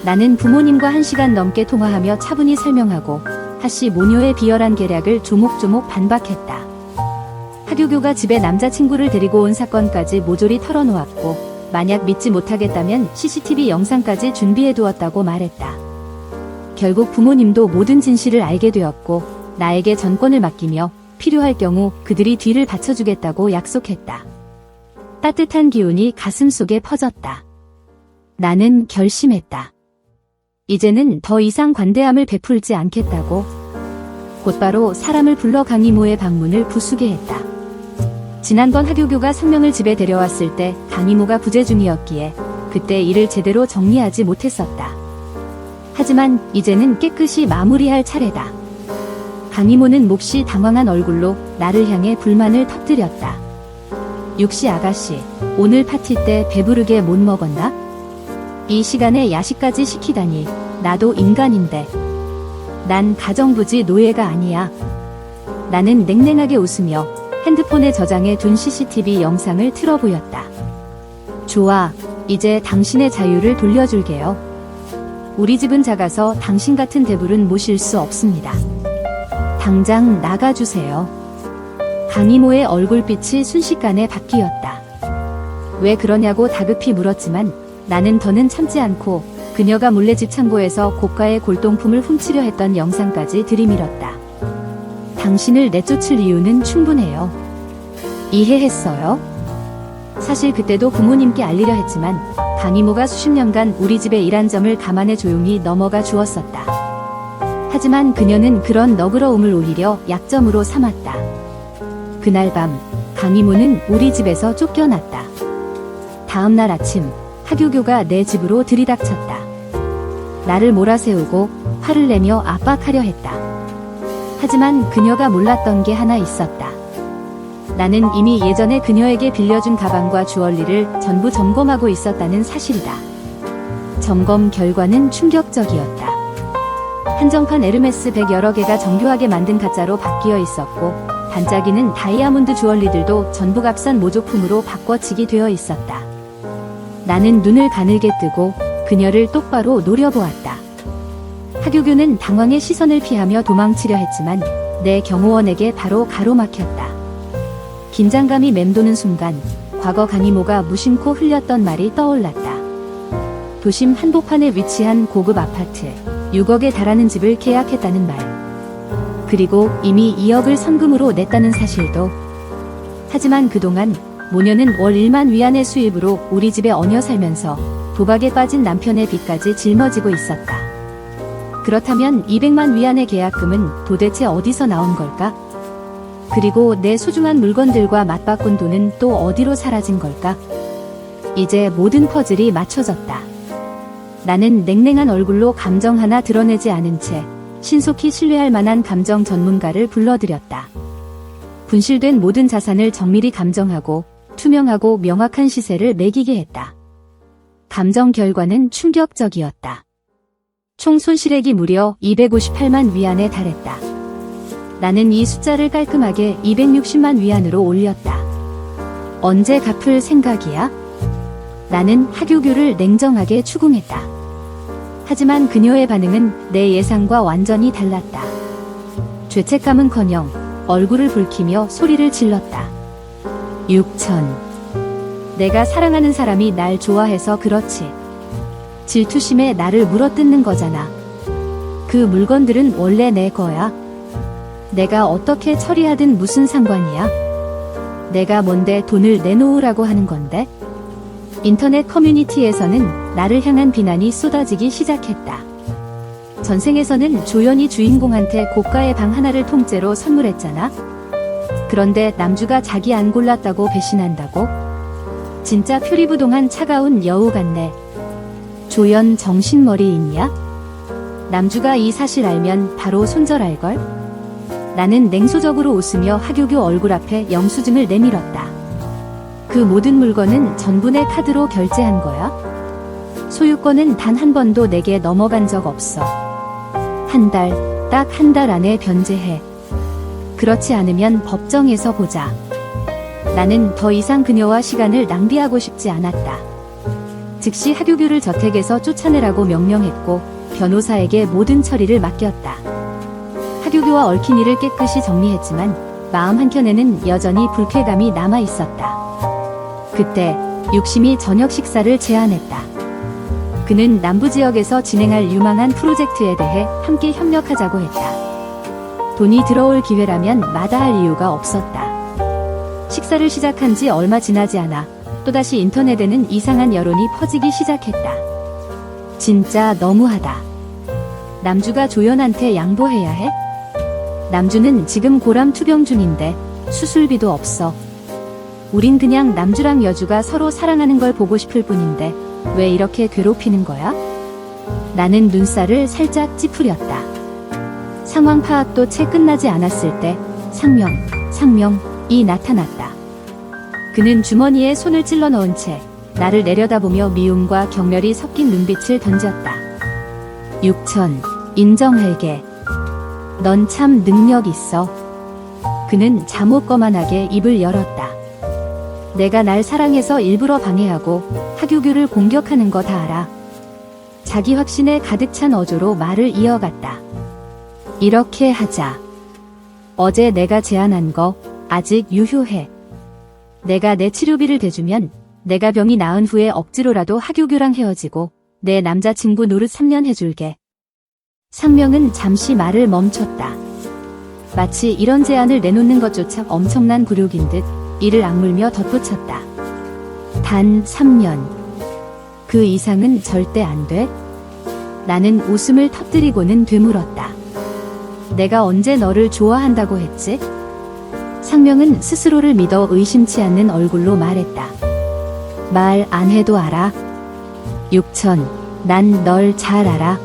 Speaker 1: 나는 부모님과 1시간 넘게 통화하며 차분히 설명하고 하씨 모녀의 비열한 계략을 조목조목 반박했다. 하교교가 집에 남자친구를 데리고 온 사건까지 모조리 털어놓았고 만약 믿지 못하겠다면 CCTV 영상까지 준비해두었다고 말했다. 결국 부모님도 모든 진실을 알게 되었고 나에게 전권을 맡기며 필요할 경우 그들이 뒤를 받쳐주겠다고 약속했다. 따뜻한 기운이 가슴속에 퍼졌다. 나는 결심했다. 이제는 더 이상 관대함을 베풀지 않겠다고 곧바로 사람을 불러 강이모의 방문을 부수게 했다. 지난번 하교교가 성명을 집에 데려왔을 때 강이모가 부재 중이었기에 그때 일을 제대로 정리하지 못했었다. 하지만 이제는 깨끗이 마무리할 차례다. 강이모는 몹시 당황한 얼굴로 나를 향해 불만을 터뜨렸다. 육시 아가씨, 오늘 파티 때 배부르게 못 먹었나? 이 시간에 야식까지 시키다니, 나도 인간인데. 난 가정부지 노예가 아니야. 나는 냉랭하게 웃으며 핸드폰에 저장해 둔 CCTV 영상을 틀어 보였다. 좋아, 이제 당신의 자유를 돌려줄게요. 우리 집은 작아서 당신 같은 대불은 모실 수 없습니다. 당장 나가주세요. 강이모의 얼굴빛이 순식간에 바뀌었다. 왜 그러냐고 다급히 물었지만 나는 더는 참지 않고 그녀가 몰래 집 창고에서 고가의 골동품을 훔치려 했던 영상까지 들이밀었다. 당신을 내쫓을 이유는 충분해요. 이해했어요? 사실 그때도 부모님께 알리려 했지만 강이모가 수십 년간 우리 집에 일한 점을 감안해 조용히 넘어가 주었었다. 하지만 그녀는 그런 너그러움을 오히려 약점으로 삼았다. 그날 밤 강이모는 우리 집에서 쫓겨났다. 다음 날 아침 하교교가 내 집으로 들이닥쳤다. 나를 몰아세우고 화를 내며 압박하려 했다. 하지만 그녀가 몰랐던 게 하나 있었다. 나는 이미 예전에 그녀에게 빌려준 가방과 주얼리를 전부 점검하고 있었다는 사실이다. 점검 결과는 충격적이었다. 한정판 에르메스 백 여러 개가 정교하게 만든 가짜로 바뀌어 있었고 반짝이는 다이아몬드 주얼리들도 전부 값싼 모조품으로 바꿔치기 되어 있었다. 나는 눈을 가늘게 뜨고 그녀를 똑바로 노려보았다. 하교교는 당황의 시선을 피하며 도망치려 했지만 내 경호원에게 바로 가로막혔다. 긴장감이 맴도는 순간 과거 강이모가 무심코 흘렸던 말이 떠올랐다. 도심 한복판에 위치한 고급 아파트 6억에 달하는 집을 계약했다는 말. 그리고 이미 2억을 선금으로 냈다는 사실도. 하지만 그동안 모녀는 월 1만 위안의 수입으로 우리 집에 얹혀 살면서 도박에 빠진 남편의 빚까지 짊어지고 있었다. 그렇다면 200만 위안의 계약금은 도대체 어디서 나온 걸까? 그리고 내 소중한 물건들과 맞바꾼 돈은 또 어디로 사라진 걸까? 이제 모든 퍼즐이 맞춰졌다. 나는 냉랭한 얼굴로 감정 하나 드러내지 않은 채 신속히 신뢰할 만한 감정 전문가를 불러들였다. 분실된 모든 자산을 정밀히 감정하고 투명하고 명확한 시세를 매기게 했다. 감정 결과는 충격적이었다. 총 손실액이 무려 258만 위안에 달했다. 나는 이 숫자를 깔끔하게 260만 위안으로 올렸다. 언제 갚을 생각이야? 나는 하교교를 냉정하게 추궁했다. 하지만 그녀의 반응은 내 예상과 완전히 달랐다. 죄책감은커녕 얼굴을 붉히며 소리를 질렀다. 6천. 내가 사랑하는 사람이 날 좋아해서 그렇지. 질투심에 나를 물어뜯는 거잖아. 그 물건들은 원래 내 거야. 내가 어떻게 처리하든 무슨 상관이야? 내가 뭔데 돈을 내놓으라고 하는 건데? 인터넷 커뮤니티에서는 나를 향한 비난이 쏟아지기 시작했다. 전생에서는 조연이 주인공한테 고가의 방 하나를 통째로 선물했잖아? 그런데 남주가 자기 안 골랐다고 배신한다고? 진짜 표리부동한 차가운 여우 같네. 조연 정신머리 있냐? 남주가 이 사실 알면 바로 손절할걸? 나는 냉소적으로 웃으며 하교교 얼굴 앞에 영수증을 내밀었다. 그 모든 물건은 전부 내 카드로 결제한 거야? 소유권은 단 한 번도 내게 넘어간 적 없어. 한 달, 딱 한 달 안에 변제해. 그렇지 않으면 법정에서 보자. 나는 더 이상 그녀와 시간을 낭비하고 싶지 않았다. 즉시 하교교를 저택에서 쫓아내라고 명령했고 변호사에게 모든 처리를 맡겼다. 하교교와 얽힌 일을 깨끗이 정리했지만 마음 한켠에는 여전히 불쾌감이 남아있었다. 그때 육심이 저녁 식사를 제안했다. 그는 남부지역에서 진행할 유망한 프로젝트에 대해 함께 협력하자고 했다. 돈이 들어올 기회라면 마다할 이유가 없었다. 식사를 시작한 지 얼마 지나지 않아 또다시 인터넷에는 이상한 여론이 퍼지기 시작했다. 진짜 너무하다. 남주가 조연한테 양보해야 해? 남주는 지금 고람 투병 중인데 수술비도 없어. 우린 그냥 남주랑 여주가 서로 사랑하는 걸 보고 싶을 뿐인데 왜 이렇게 괴롭히는 거야? 나는 눈살을 살짝 찌푸렸다. 상황 파악도 채 끝나지 않았을 때 상명이 나타났다. 그는 주머니에 손을 찔러 넣은 채 나를 내려다보며 미움과 경멸이 섞인 눈빛을 던졌다. 6천, 인정할게. 넌 참 능력 있어. 그는 잠옷거만하게 입을 열었다. 내가 날 사랑해서 일부러 방해하고 하규규를 공격하는 거 다 알아. 자기 확신에 가득 찬 어조로 말을 이어갔다. 이렇게 하자. 어제 내가 제안한 거 아직 유효해. 내가 내 치료비를 대주면 내가 병이 나은 후에 억지로라도 하규규랑 헤어지고 내 남자친구 노릇 3년 해줄게. 상명은 잠시 말을 멈췄다. 마치 이런 제안을 내놓는 것조차 엄청난 굴욕인 듯 이를 악물며 덧붙였다. 단 3년. 그 이상은 절대 안 돼? 나는 웃음을 터뜨리고는 되물었다. 내가 언제 너를 좋아한다고 했지? 상명은 스스로를 믿어 의심치 않는 얼굴로 말했다. 말 안 해도 알아. 6천, 난 널 잘 알아.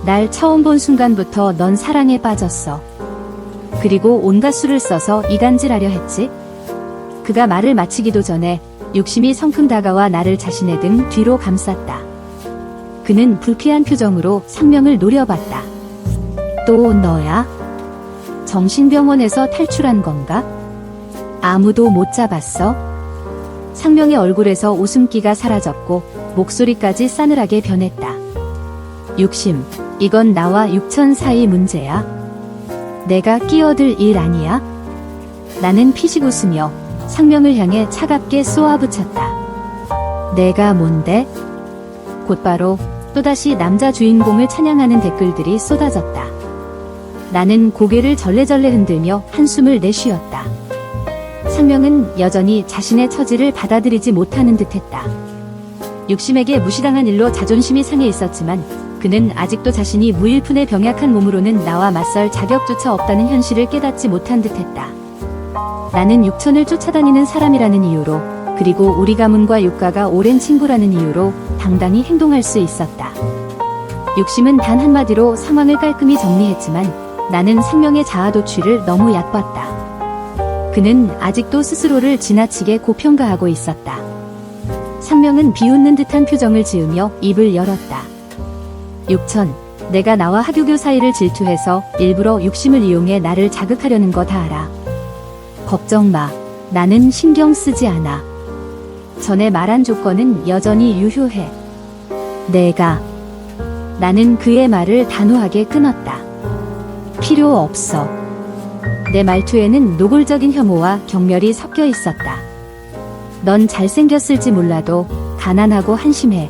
Speaker 1: 날 처음 본 순간부터 넌 사랑에 빠졌어. 그리고 온갖 수를 써서 이간질하려 했지? 그가 말을 마치기도 전에 욕심이 성큼 다가와 나를 자신의 등 뒤로 감쌌다. 그는 불쾌한 표정으로 상명을 노려봤다. 또 너야? 정신병원에서 탈출한 건가? 아무도 못 잡았어? 상명의 얼굴에서 웃음기가 사라졌고 목소리까지 싸늘하게 변했다. 욕심, 이건 나와 6천 사이 문제야. 내가 끼어들 일 아니야? 나는 피식 웃으며 상명을 향해 차갑게 쏘아붙였다. 내가 뭔데? 곧바로 또다시 남자 주인공을 찬양하는 댓글들이 쏟아졌다. 나는 고개를 절레절레 흔들며 한숨을 내쉬었다. 상명은 여전히 자신의 처지를 받아들이지 못하는 듯했다. 욕심에게 무시당한 일로 자존심이 상해 있었지만 그는 아직도 자신이 무일푼의 병약한 몸으로는 나와 맞설 자격조차 없다는 현실을 깨닫지 못한 듯했다. 나는 6천을 쫓아다니는 사람이라는 이유로, 그리고 우리 가문과 육가가 오랜 친구라는 이유로 당당히 행동할 수 있었다. 욕심은 단 한마디로 상황을 깔끔히 정리했지만 나는 상명의 자아 도취를 너무 얕봤다. 그는 아직도 스스로를 지나치게 고평가하고 있었다. 상명은 비웃는 듯한 표정을 지으며 입을 열었다. 6천, 내가 나와 하규교 사이를 질투해서 일부러 욕심을 이용해 나를 자극하려는 거 다 알아. 걱정 마. 나는 신경 쓰지 않아. 전에 말한 조건은 여전히 유효해. 나는 그의 말을 단호하게 끊었다. 필요 없어. 내 말투에는 노골적인 혐오와 경멸이 섞여 있었다. 넌 잘생겼을지 몰라도 가난하고 한심해.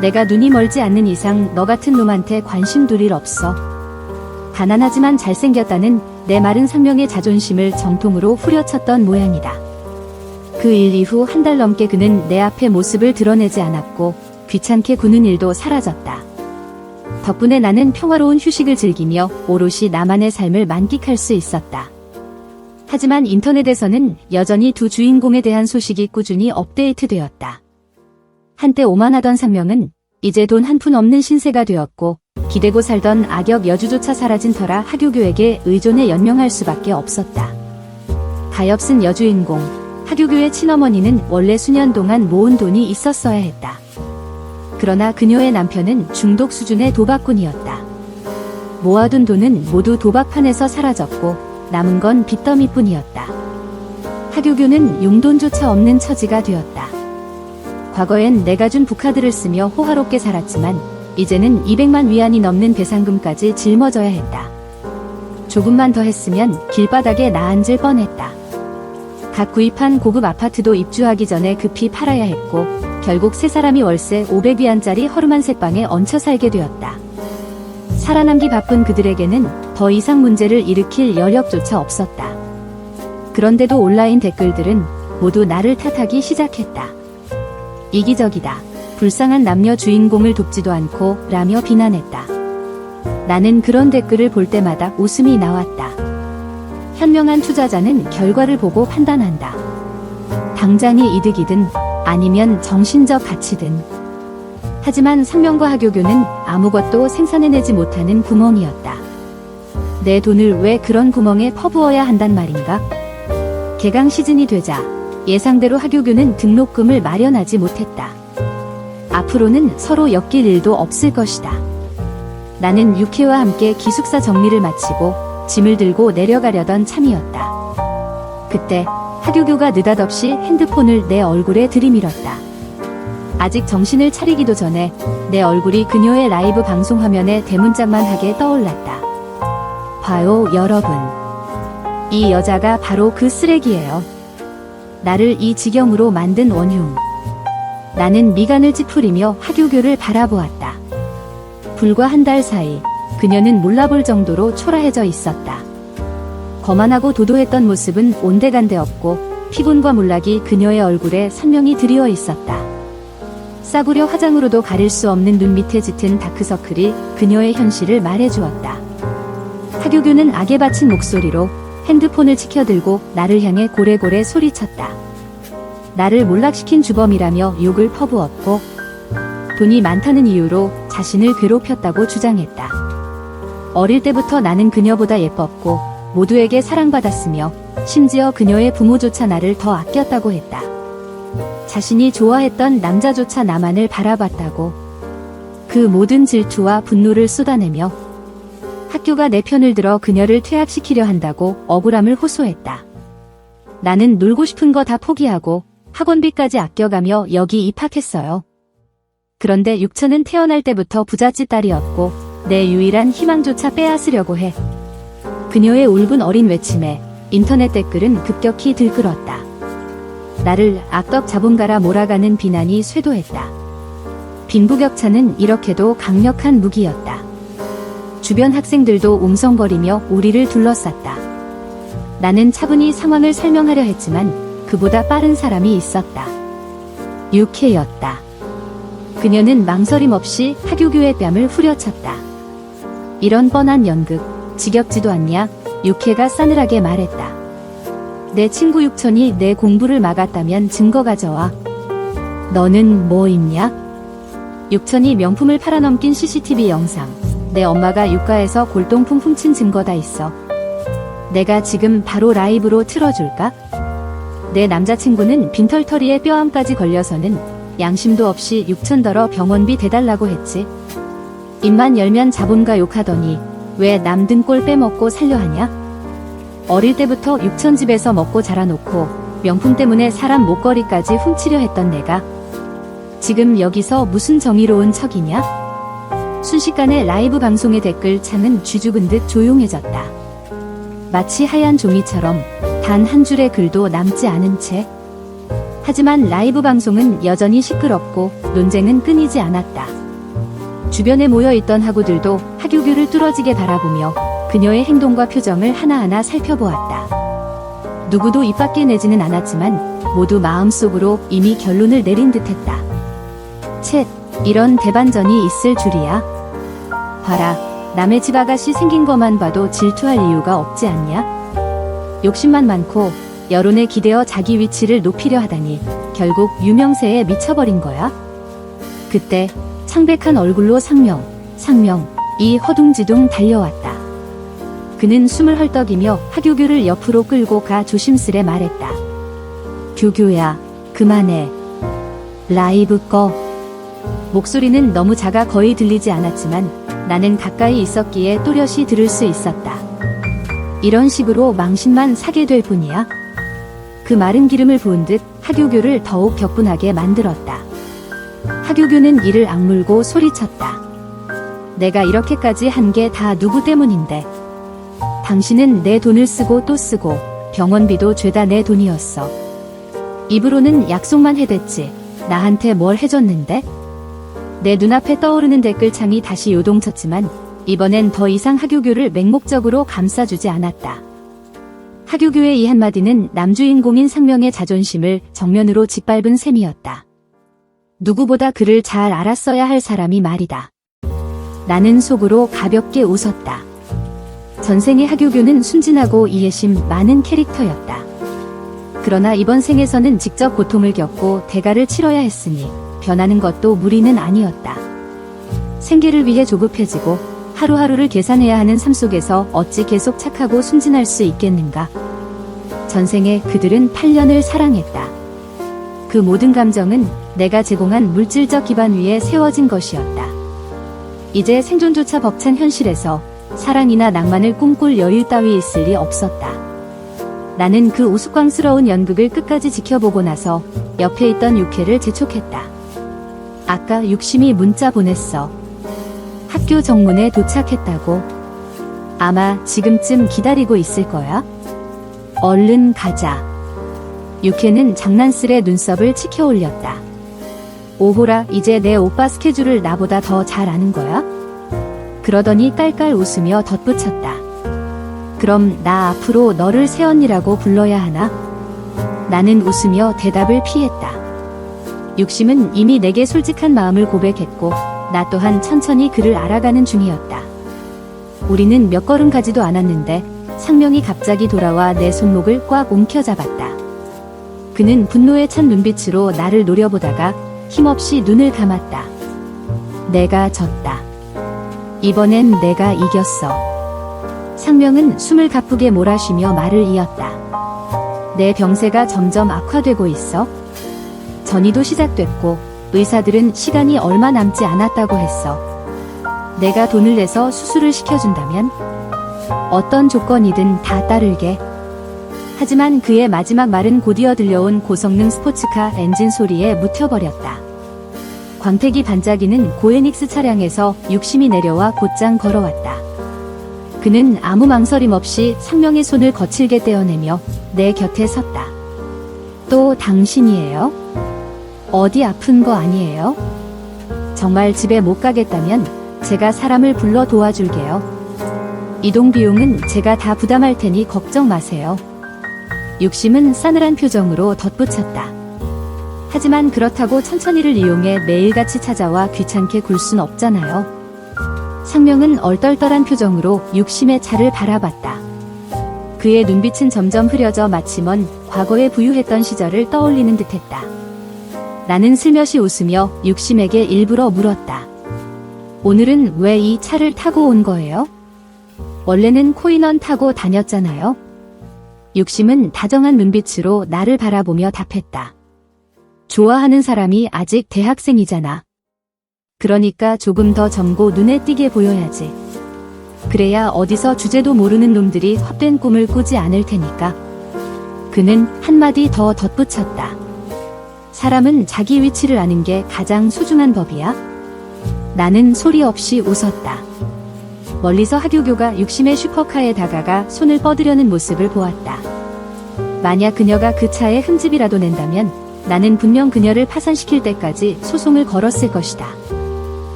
Speaker 1: 내가 눈이 멀지 않는 이상 너 같은 놈한테 관심 둘 일 없어. 가난하지만 잘생겼다는 내 마른 상명의 자존심을 정통으로 후려쳤던 모양이다. 그 일 이후 한 달 넘게 그는 내 앞에 모습을 드러내지 않았고 귀찮게 구는 일도 사라졌다. 덕분에 나는 평화로운 휴식을 즐기며 오롯이 나만의 삶을 만끽할 수 있었다. 하지만 인터넷에서는 여전히 두 주인공에 대한 소식이 꾸준히 업데이트되었다. 한때 오만하던 상명은 이제 돈 한 푼 없는 신세가 되었고 기대고 살던 악역 여주조차 사라진 터라 하규교에게 의존해 연명할 수밖에 없었다. 가엾은 여주인공 하규교의 친어머니는 원래 수년 동안 모은 돈이 있었어야 했다. 그러나 그녀의 남편은 중독 수준의 도박꾼이었다. 모아둔 돈은 모두 도박판에서 사라졌고 남은 건 빚더미뿐이었다. 하규교는 용돈조차 없는 처지가 되었다. 과거엔 내가 준 부카드를 쓰며 호화롭게 살았지만 이제는 200만 위안이 넘는 배상금까지 짊어져야 했다. 조금만 더 했으면 길바닥에 나앉을 뻔했다. 각 구입한 고급 아파트도 입주하기 전에 급히 팔아야 했고 결국 세 사람이 월세 500위안짜리 허름한 새방에 얹혀 살게 되었다. 살아남기 바쁜 그들에게는 더 이상 문제를 일으킬 여력조차 없었다. 그런데도 온라인 댓글들은 모두 나를 탓하기 시작했다. 이기적이다. 불쌍한 남녀 주인공을 돕지도 않고 라며 비난했다. 나는 그런 댓글을 볼 때마다 웃음이 나왔다. 현명한 투자자는 결과를 보고 판단한다. 당장의 이득이든 아니면 정신적 가치든. 하지만 상명과 하교교는 아무것도 생산해내지 못하는 구멍이었다. 내 돈을 왜 그런 구멍에 퍼부어야 한단 말인가? 개강 시즌이 되자 예상대로 하교교는 등록금을 마련하지 못했다. 앞으로는 서로 엮일 일도 없을 것이다. 나는 육회와 함께 기숙사 정리를 마치고 짐을 들고 내려가려던 참이었다. 그때 하교교가 느닷없이 핸드폰을 내 얼굴에 들이밀었다. 아직 정신을 차리기도 전에 내 얼굴이 그녀의 라이브 방송 화면에 대문짝만하게 떠올랐다. 봐요, 여러분. 이 여자가 바로 그 쓰레기예요. 나를 이 지경으로 만든 원흉. 나는 미간을 찌푸리며 하교교를 바라보았다. 불과 한 달 사이 그녀는 몰라볼 정도로 초라해져 있었다. 거만하고 도도했던 모습은 온데간데 없고 피곤과 몰락이 그녀의 얼굴에 선명히 드리워 있었다. 싸구려 화장으로도 가릴 수 없는 눈 밑에 짙은 다크서클이 그녀의 현실을 말해주었다. 하교교는 악에 바친 목소리로 핸드폰을 치켜들고 나를 향해 고래고래 소리쳤다. 나를 몰락시킨 주범이라며 욕을 퍼부었고 돈이 많다는 이유로 자신을 괴롭혔다고 주장했다. 어릴 때부터 나는 그녀보다 예뻤고 모두에게 사랑받았으며 심지어 그녀의 부모조차 나를 더 아꼈다고 했다. 자신이 좋아했던 남자조차 나만을 바라봤다고. 그 모든 질투와 분노를 쏟아내며 학교가 내 편을 들어 그녀를 퇴학시키려 한다고 억울함을 호소했다. 나는 놀고 싶은 거 다 포기하고 학원비까지 아껴가며 여기 입학했어요. 그런데 육천은 태어날 때부터 부잣집 딸이었고 내 유일한 희망조차 빼앗으려고 해. 그녀의 울분 어린 외침에 인터넷 댓글은 급격히 들끓었다. 나를 악덕 자본가라 몰아가는 비난이 쇄도했다. 빈부격차는 이렇게도 강력한 무기였다. 주변 학생들도 웅성거리며 우리를 둘러쌌다. 나는 차분히 상황을 설명하려 했지만 그보다 빠른 사람이 있었다. 육혜였다. 그녀는 망설임 없이 하교교의 뺨을 후려쳤다. 이런 뻔한 연극, 지겹지도 않냐? 육혜가 싸늘하게 말했다. 내 친구 육천이 내 공부를 막았다면 증거 가져와. 너는 뭐 있냐? 육천이 명품을 팔아넘긴 CCTV 영상. 내 엄마가 유가에서 골동품 훔친 증거 다 있어. 내가 지금 바로 라이브로 틀어줄까? 내 남자친구는 빈털터리에 뼈암까지 걸려서는 양심도 없이 6,000 병원비 대달라고 했지. 입만 열면 자본가 욕하더니 왜 남 등골 빼먹고 살려 하냐? 어릴 때부터 6천 집에서 먹고 자라놓고 명품 때문에 사람 목걸이까지 훔치려 했던 내가 지금 여기서 무슨 정의로운 척이냐? 순식간에 라이브 방송의 댓글 창은 쥐죽은 듯 조용해졌다. 마치 하얀 종이처럼 단 한 줄의 글도 남지 않은 채. 하지만 라이브 방송은 여전히 시끄럽고 논쟁은 끊이지 않았다. 주변에 모여있던 학우들도 하교교를 뚫어지게 바라보며 그녀의 행동과 표정을 하나하나 살펴보았다. 누구도 입 밖에 내지는 않았지만 모두 마음속으로 이미 결론을 내린 듯했다. 쳇, 이런 대반전이 있을 줄이야. 봐라, 남의 집 아가씨 생긴 것만 봐도 질투할 이유가 없지 않냐? 욕심만 많고 여론에 기대어 자기 위치를 높이려 하다니 결국 유명세에 미쳐버린 거야? 그때 창백한 얼굴로 상명이 허둥지둥 달려왔다. 그는 숨을 헐떡이며 하교교를 옆으로 끌고 가 조심스레 말했다. 교교야, 그만해. 라이브 꺼. 목소리는 너무 작아 거의 들리지 않았지만 나는 가까이 있었기에 또렷이 들을 수 있었다. 이런 식으로 망신만 사게 될 뿐이야. 그 마른 기름을 부은 듯 하교교를 더욱 격분하게 만들었다. 하교교는 이를 악물고 소리쳤다. 내가 이렇게까지 한 게 다 누구 때문인데. 당신은 내 돈을 쓰고 또 쓰고 병원비도 죄다 내 돈이었어. 입으로는 약속만 해댔지. 나한테 뭘 해줬는데? 내 눈앞에 떠오르는 댓글창이 다시 요동쳤지만 이번엔 더 이상 하교교를 맹목적으로 감싸주지 않았다. 하교교의 이 한마디는 남주인공인 상명의 자존심을 정면으로 짓밟은 셈이었다. 누구보다 그를 잘 알았어야 할 사람이 말이다. 나는 속으로 가볍게 웃었다. 전생의 하교교는 순진하고 이해심 많은 캐릭터였다. 그러나 이번 생에서는 직접 고통을 겪고 대가를 치러야 했으니 변하는 것도 무리는 아니었다. 생계를 위해 조급해지고 하루하루를 계산해야 하는 삶 속에서 어찌 계속 착하고 순진할 수 있겠는가. 전생에 그들은 8년을 사랑했다. 그 모든 감정은 내가 제공한 물질적 기반 위에 세워진 것이었다. 이제 생존조차 벅찬 현실에서 사랑이나 낭만을 꿈꿀 여유 따위 있을 리 없었다. 나는 그 우스꽝스러운 연극을 끝까지 지켜보고 나서 옆에 있던 육회를 재촉했다. 아까 육심이 문자 보냈어. 학교 정문에 도착했다고. 아마 지금쯤 기다리고 있을 거야. 얼른 가자. 육회는 장난스레 눈썹을 치켜 올렸다. 오호라, 이제 내 오빠 스케줄을 나보다 더 잘 아는 거야? 그러더니 깔깔 웃으며 덧붙였다. 그럼 나 앞으로 너를 새언니라고 불러야 하나? 나는 웃으며 대답을 피했다. 육심은 이미 내게 솔직한 마음을 고백했고 나 또한 천천히 그를 알아가는 중이었다. 우리는 몇 걸음 가지도 않았는데 상명이 갑자기 돌아와 내 손목을 꽉 움켜잡았다. 그는 분노에 찬 눈빛으로 나를 노려보다가 힘없이 눈을 감았다. 내가 졌다. 이번엔 내가 이겼어. 상명은 숨을 가쁘게 몰아쉬며 말을 이었다. 내 병세가 점점 악화되고 있어. 전이도 시작됐고 의사들은 시간이 얼마 남지 않았다고 했어. 내가 돈을 내서 수술을 시켜준다면 어떤 조건이든 다 따를게. 하지만 그의 마지막 말은 곧이어 들려온 고성능 스포츠카 엔진 소리에 묻혀버렸다. 광택이 반짝이는 고에닉스 차량에서 육심이 내려와 곧장 걸어왔다. 그는 아무 망설임 없이 상명의 손을 거칠게 떼어내며 내 곁에 섰다. 또 당신이에요? 어디 아픈 거 아니에요? 정말 집에 못 가겠다면 제가 사람을 불러 도와줄게요. 이동 비용은 제가 다 부담할 테니 걱정 마세요. 육심은 싸늘한 표정으로 덧붙였다. 하지만 그렇다고 천천히를 이용해 매일같이 찾아와 귀찮게 굴 순 없잖아요. 상명은 얼떨떨한 표정으로 육심의 차를 바라봤다. 그의 눈빛은 점점 흐려져 마치 먼 과거에 부유했던 시절을 떠올리는 듯했다. 나는 슬며시 웃으며 육심에게 일부러 물었다. 오늘은 왜 이 차를 타고 온 거예요? 원래는 코인원 타고 다녔잖아요. 육심은 다정한 눈빛으로 나를 바라보며 답했다. 좋아하는 사람이 아직 대학생이잖아. 그러니까 조금 더 젊고 눈에 띄게 보여야지. 그래야 어디서 주제도 모르는 놈들이 헛된 꿈을 꾸지 않을 테니까. 그는 한마디 더 덧붙였다. 사람은 자기 위치를 아는 게 가장 소중한 법이야. 나는 소리 없이 웃었다. 멀리서 하교교가 육심의 슈퍼카에 다가가 손을 뻗으려는 모습을 보았다. 만약 그녀가 그 차에 흠집이라도 낸다면 나는 분명 그녀를 파산시킬 때까지 소송을 걸었을 것이다.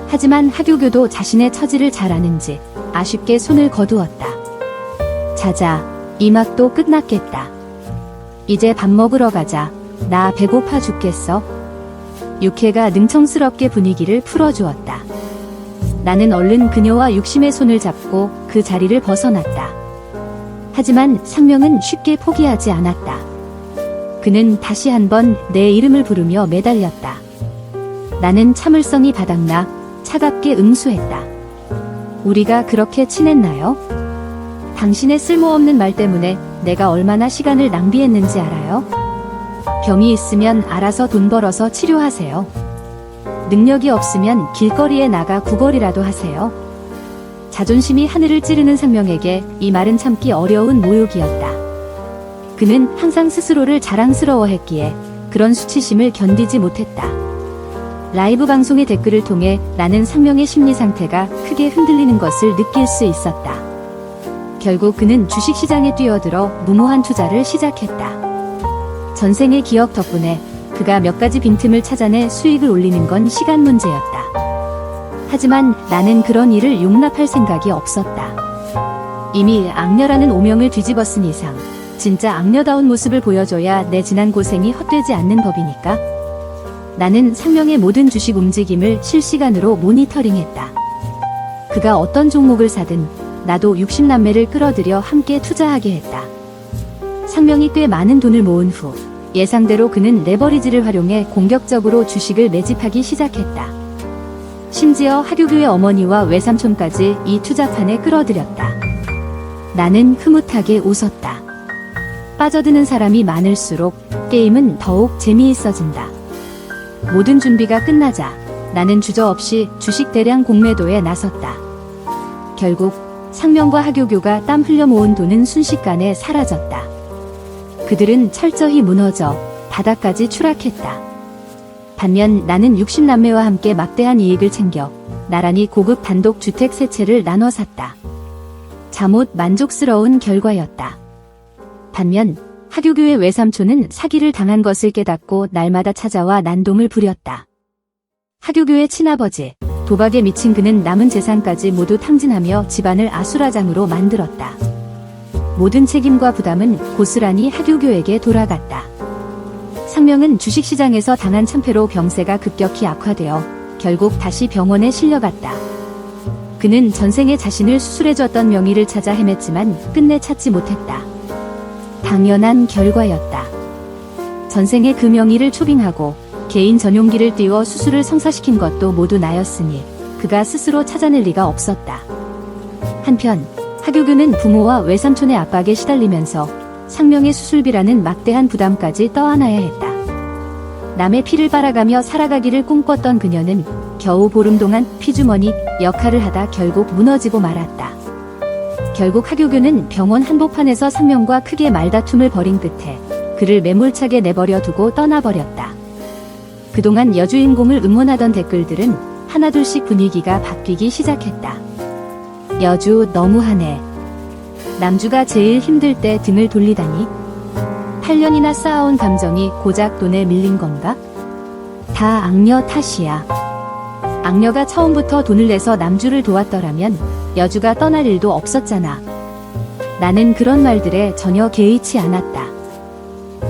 Speaker 1: 하지만 하교교도 자신의 처지를 잘 아는지 아쉽게 손을 거두었다. 자자, 이 막도 끝났겠다. 이제 밥 먹으러 가자. 나 배고파 죽겠어. 육회가 능청스럽게 분위기를 풀어주었다. 나는 얼른 그녀와 육심의 손을 잡고 그 자리를 벗어났다. 하지만 상명은 쉽게 포기하지 않았다. 그는 다시 한번 내 이름을 부르며 매달렸다. 나는 참을성이 바닥나 차갑게 응수했다. 우리가 그렇게 친했나요? 당신의 쓸모없는 말 때문에 내가 얼마나 시간을 낭비했는지 알아요? 병이 있으면 알아서 돈 벌어서 치료하세요. 능력이 없으면 길거리에 나가 구걸이라도 하세요. 자존심이 하늘을 찌르는 상명에게 이 말은 참기 어려운 모욕이었다. 그는 항상 스스로를 자랑스러워했기에 그런 수치심을 견디지 못했다. 라이브 방송의 댓글을 통해 나는 상명의 심리 상태가 크게 흔들리는 것을 느낄 수 있었다. 결국 그는 주식시장에 뛰어들어 무모한 투자를 시작했다. 전생의 기억 덕분에 그가 몇 가지 빈틈을 찾아내 수익을 올리는 건 시간 문제였다. 하지만 나는 그런 일을 용납할 생각이 없었다. 이미 악녀라는 오명을 뒤집어쓴 이상 진짜 악녀다운 모습을 보여줘야 내 지난 고생이 헛되지 않는 법이니까. 나는 상명의 모든 주식 움직임을 실시간으로 모니터링했다. 그가 어떤 종목을 사든 나도 60남매를 끌어들여 함께 투자하게 했다. 상명이 꽤 많은 돈을 모은 후 예상대로 그는 레버리지를 활용해 공격적으로 주식을 매집하기 시작했다. 심지어 하교교의 어머니와 외삼촌까지 이 투자판에 끌어들였다. 나는 흐뭇하게 웃었다. 빠져드는 사람이 많을수록 게임은 더욱 재미있어진다. 모든 준비가 끝나자 나는 주저없이 주식 대량 공매도에 나섰다. 결국 상명과 하교교가 땀 흘려 모은 돈은 순식간에 사라졌다. 그들은 철저히 무너져 바닥까지 추락했다. 반면 나는 60남매와 함께 막대한 이익을 챙겨 나란히 고급 단독 주택 세 채를 나눠 샀다. 잠옷 만족스러운 결과였다. 반면 하교교의 외삼촌은 사기를 당한 것을 깨닫고 날마다 찾아와 난동을 부렸다. 하교교의 친아버지, 도박에 미친 그는 남은 재산까지 모두 탕진하며 집안을 아수라장으로 만들었다. 모든 책임과 부담은 고스란히 하교교에게 돌아갔다. 상명은 주식시장에서 당한 참패로 병세가 급격히 악화되어 결국 다시 병원에 실려갔다. 그는 전생에 자신을 수술해줬던 명의를 찾아 헤맸지만 끝내 찾지 못했다. 당연한 결과였다. 전생에 그 명의를 초빙하고 개인 전용기를 띄워 수술을 성사시킨 것도 모두 나였으니 그가 스스로 찾아낼 리가 없었다. 한편 하교교는 부모와 외삼촌의 압박에 시달리면서 상명의 수술비라는 막대한 부담까지 떠안아야 했다. 남의 피를 빨아가며 살아가기를 꿈꿨던 그녀는 겨우 보름 동안 피주머니 역할을 하다 결국 무너지고 말았다. 결국 하교교는 병원 한복판에서 상명과 크게 말다툼을 벌인 끝에 그를 매몰차게 내버려 두고 떠나버렸다. 그동안 여주인공을 응원하던 댓글들은 하나둘씩 분위기가 바뀌기 시작했다. 여주 너무하네. 남주가 제일 힘들 때 등을 돌리다니. 8년이나 쌓아온 감정이 고작 돈에 밀린 건가? 다 악녀 탓이야. 악녀가 처음부터 돈을 내서 남주를 도왔더라면 여주가 떠날 일도 없었잖아. 나는 그런 말들에 전혀 개의치 않았다.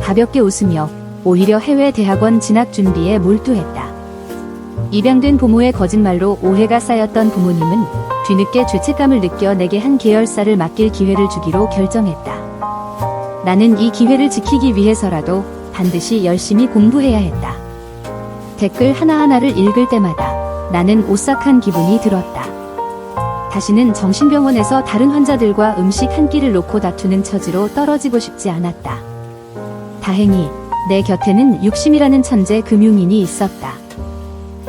Speaker 1: 가볍게 웃으며 오히려 해외 대학원 진학 준비에 몰두했다. 입양된 부모의 거짓말로 오해가 쌓였던 부모님은 뒤늦게 죄책감을 느껴 내게 한 계열사를 맡길 기회를 주기로 결정했다. 나는 이 기회를 지키기 위해서라도 반드시 열심히 공부해야 했다. 댓글 하나하나를 읽을 때마다 나는 오싹한 기분이 들었다. 다시는 정신병원에서 다른 환자들과 음식 한 끼를 놓고 다투는 처지로 떨어지고 싶지 않았다. 다행히 내 곁에는 육심이라는 천재 금융인이 있었다.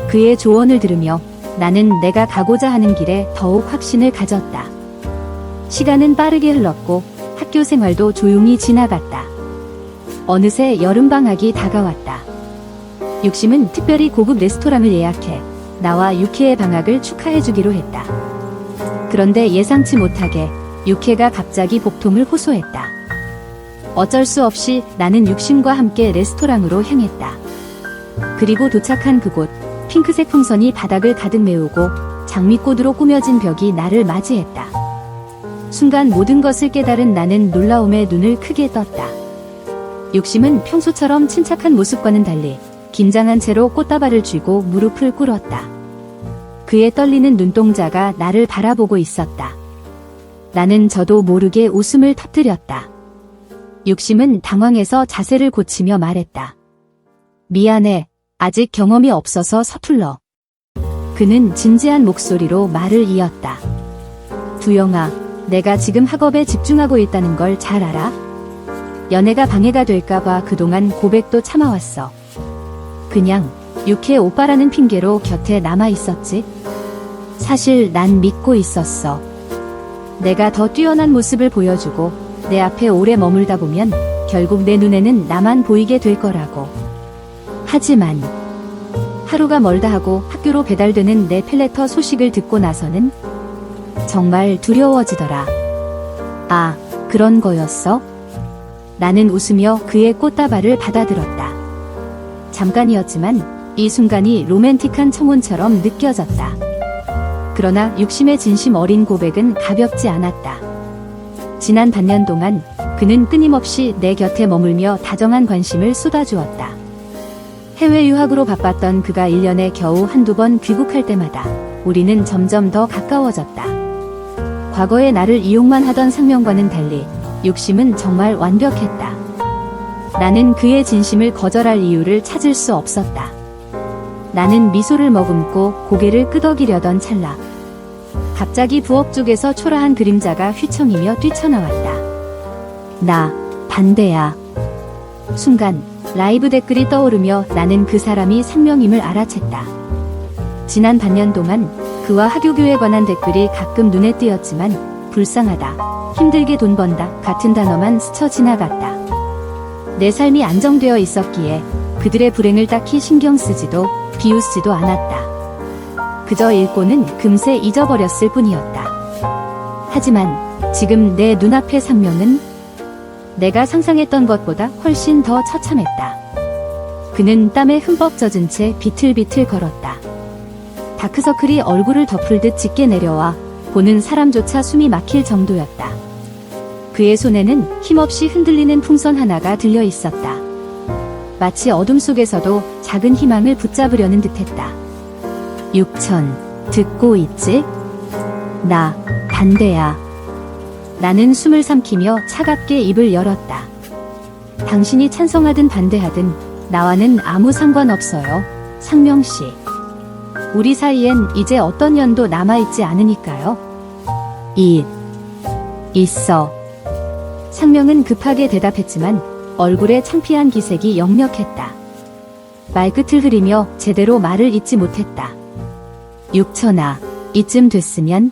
Speaker 1: 그의 조언을 들으며 나는 내가 가고자 하는 길에 더욱 확신을 가졌다. 시간은 빠르게 흘렀고 학교 생활도 조용히 지나갔다. 어느새 여름방학이 다가왔다. 육심은 특별히 고급 레스토랑을 예약해 나와 육혜의 방학을 축하해주기로 했다. 그런데 예상치 못하게 육혜가 갑자기 복통을 호소했다. 어쩔 수 없이 나는 육심과 함께 레스토랑으로 향했다. 그리고 도착한 그곳, 핑크색 풍선이 바닥을 가득 메우고 장미꽃으로 꾸며진 벽이 나를 맞이했다. 순간 모든 것을 깨달은 나는 놀라움에 눈을 크게 떴다. 육심은 평소처럼 침착한 모습과는 달리 긴장한 채로 꽃다발을 쥐고 무릎을 꿇었다. 그의 떨리는 눈동자가 나를 바라보고 있었다. 나는 저도 모르게 웃음을 터뜨렸다. 육심은 당황해서 자세를 고치며 말했다. 미안해. 아직 경험이 없어서 서툴러. 그는 진지한 목소리로 말을 이었다. 두영아, 내가 지금 학업에 집중하고 있다는 걸 잘 알아? 연애가 방해가 될까봐 그동안 고백도 참아왔어. 그냥 육혜 오빠라는 핑계로 곁에 남아있었지. 사실 난 믿고 있었어. 내가 더 뛰어난 모습을 보여주고 내 앞에 오래 머물다 보면 결국 내 눈에는 나만 보이게 될 거라고. 하지만 하루가 멀다 하고 학교로 배달되는 내 펠레터 소식을 듣고 나서는 정말 두려워지더라. 아, 그런 거였어? 나는 웃으며 그의 꽃다발을 받아들었다. 잠깐이었지만 이 순간이 로맨틱한 청혼처럼 느껴졌다. 그러나 육심의 진심 어린 고백은 가볍지 않았다. 지난 반년 동안 그는 끊임없이 내 곁에 머물며 다정한 관심을 쏟아주었다. 해외 유학으로 바빴던 그가 1년에 겨우 한두 번 귀국할 때마다 우리는 점점 더 가까워졌다. 과거에 나를 이용만 하던 상명과는 달리 욕심은 정말 완벽했다. 나는 그의 진심을 거절할 이유를 찾을 수 없었다. 나는 미소를 머금고 고개를 끄덕이려던 찰나 갑자기 부엌 쪽에서 초라한 그림자가 휘청이며 뛰쳐나왔다. 나 반대야. 순간 라이브 댓글이 떠오르며 나는 그 사람이 상명임을 알아챘다. 지난 반년 동안 그와 하교교에 관한 댓글이 가끔 눈에 띄었지만 불쌍하다, 힘들게 돈 번다 같은 단어만 스쳐 지나갔다. 내 삶이 안정되어 있었기에 그들의 불행을 딱히 신경 쓰지도 비웃지도 않았다. 그저 읽고는 금세 잊어버렸을 뿐이었다. 하지만 지금 내 눈앞의 상명은 내가 상상했던 것보다 훨씬 더 처참했다. 그는 땀에 흠뻑 젖은 채 비틀비틀 걸었다. 다크서클이 얼굴을 덮을 듯 짙게 내려와 보는 사람조차 숨이 막힐 정도였다. 그의 손에는 힘없이 흔들리는 풍선 하나가 들려 있었다. 마치 어둠 속에서도 작은 희망을 붙잡으려는 듯했다. 6천, 듣고 있지? 나 반대야. 나는 숨을 삼키며 차갑게 입을 열었다. 당신이 찬성하든 반대하든 나와는 아무 상관없어요, 상명씨. 우리 사이엔 이제 어떤 연도 남아있지 않으니까요. 있어. 상명은 급하게 대답했지만 얼굴에 창피한 기색이 역력했다. 말끝을 흐리며 제대로 말을 잇지 못했다. 6천아, 이쯤 됐으면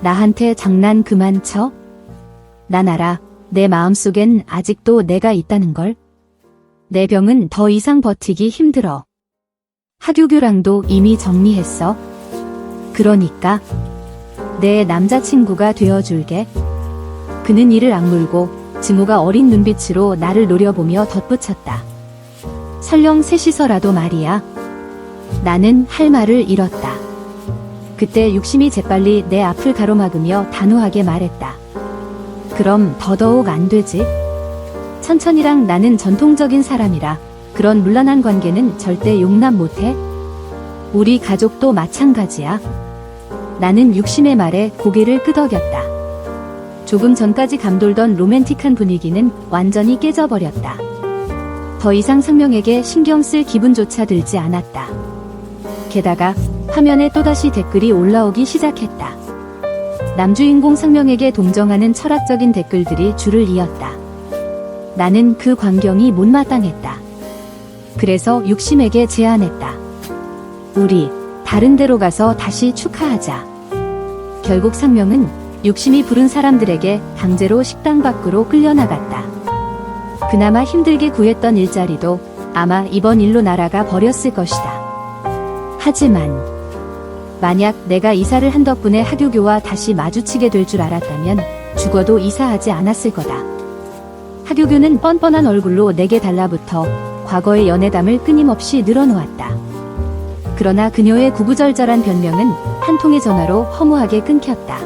Speaker 1: 나한테 장난 그만 쳐? 난 알아. 내 마음속엔 아직도 내가 있다는 걸. 내 병은 더 이상 버티기 힘들어. 하교교랑도 이미 정리했어. 그러니까 내 남자친구가 되어줄게. 그는 이를 악물고 증오가 어린 눈빛으로 나를 노려보며 덧붙였다. 설령 셋이서라도 말이야. 나는 할 말을 잃었다. 그때 욕심이 재빨리 내 앞을 가로막으며 단호하게 말했다. 그럼 더더욱 안 되지? 천천히랑 나는 전통적인 사람이라 그런 문란한 관계는 절대 용납 못해. 우리 가족도 마찬가지야. 나는 욕심의 말에 고개를 끄덕였다. 조금 전까지 감돌던 로맨틱한 분위기는 완전히 깨져버렸다. 더 이상 상명에게 신경 쓸 기분조차 들지 않았다. 게다가 화면에 또다시 댓글이 올라오기 시작했다. 남주인공 상명에게 동정하는 철학적인 댓글들이 줄을 이었다. 나는 그 광경이 못마땅했다. 그래서 욕심에게 제안했다. 우리 다른 데로 가서 다시 축하하자. 결국 상명은 욕심이 부른 사람들에게 강제로 식당 밖으로 끌려나갔다. 그나마 힘들게 구했던 일자리도 아마 이번 일로 날아가 버렸을 것이다. 하지만 만약 내가 이사를 한 덕분에 하교교와 다시 마주치게 될 줄 알았다면 죽어도 이사하지 않았을 거다. 하교교는 뻔뻔한 얼굴로 내게 달라붙어 과거의 연애담을 끊임없이 늘어놓았다. 그러나 그녀의 구구절절한 변명은 한 통의 전화로 허무하게 끊겼다.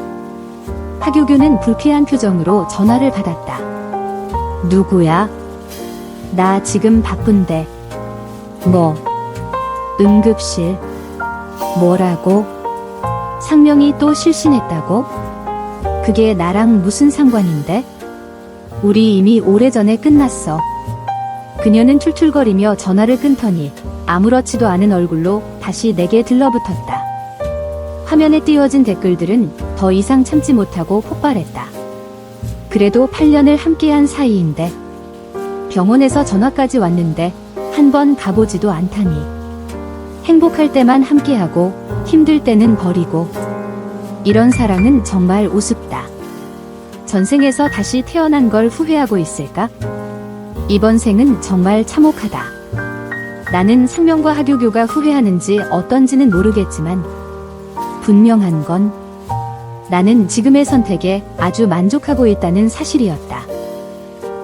Speaker 1: 하교교는 불쾌한 표정으로 전화를 받았다. 누구야? 나 지금 바쁜데. 뭐? 응급실. 뭐라고? 상명이 또 실신했다고? 그게 나랑 무슨 상관인데? 우리 이미 오래전에 끝났어. 그녀는 툴툴거리며 전화를 끊더니 아무렇지도 않은 얼굴로 다시 내게 들러붙었다. 화면에 띄워진 댓글들은 더 이상 참지 못하고 폭발했다. 그래도 8년을 함께한 사이인데, 병원에서 전화까지 왔는데 한 번 가보지도 않다니. 행복할 때만 함께하고 힘들 때는 버리고, 이런 사랑은 정말 우습다. 전생에서 다시 태어난 걸 후회하고 있을까? 이번 생은 정말 참혹하다. 나는 상명과 하교교가 후회하는지 어떤지는 모르겠지만 분명한 건 나는 지금의 선택에 아주 만족하고 있다는 사실이었다.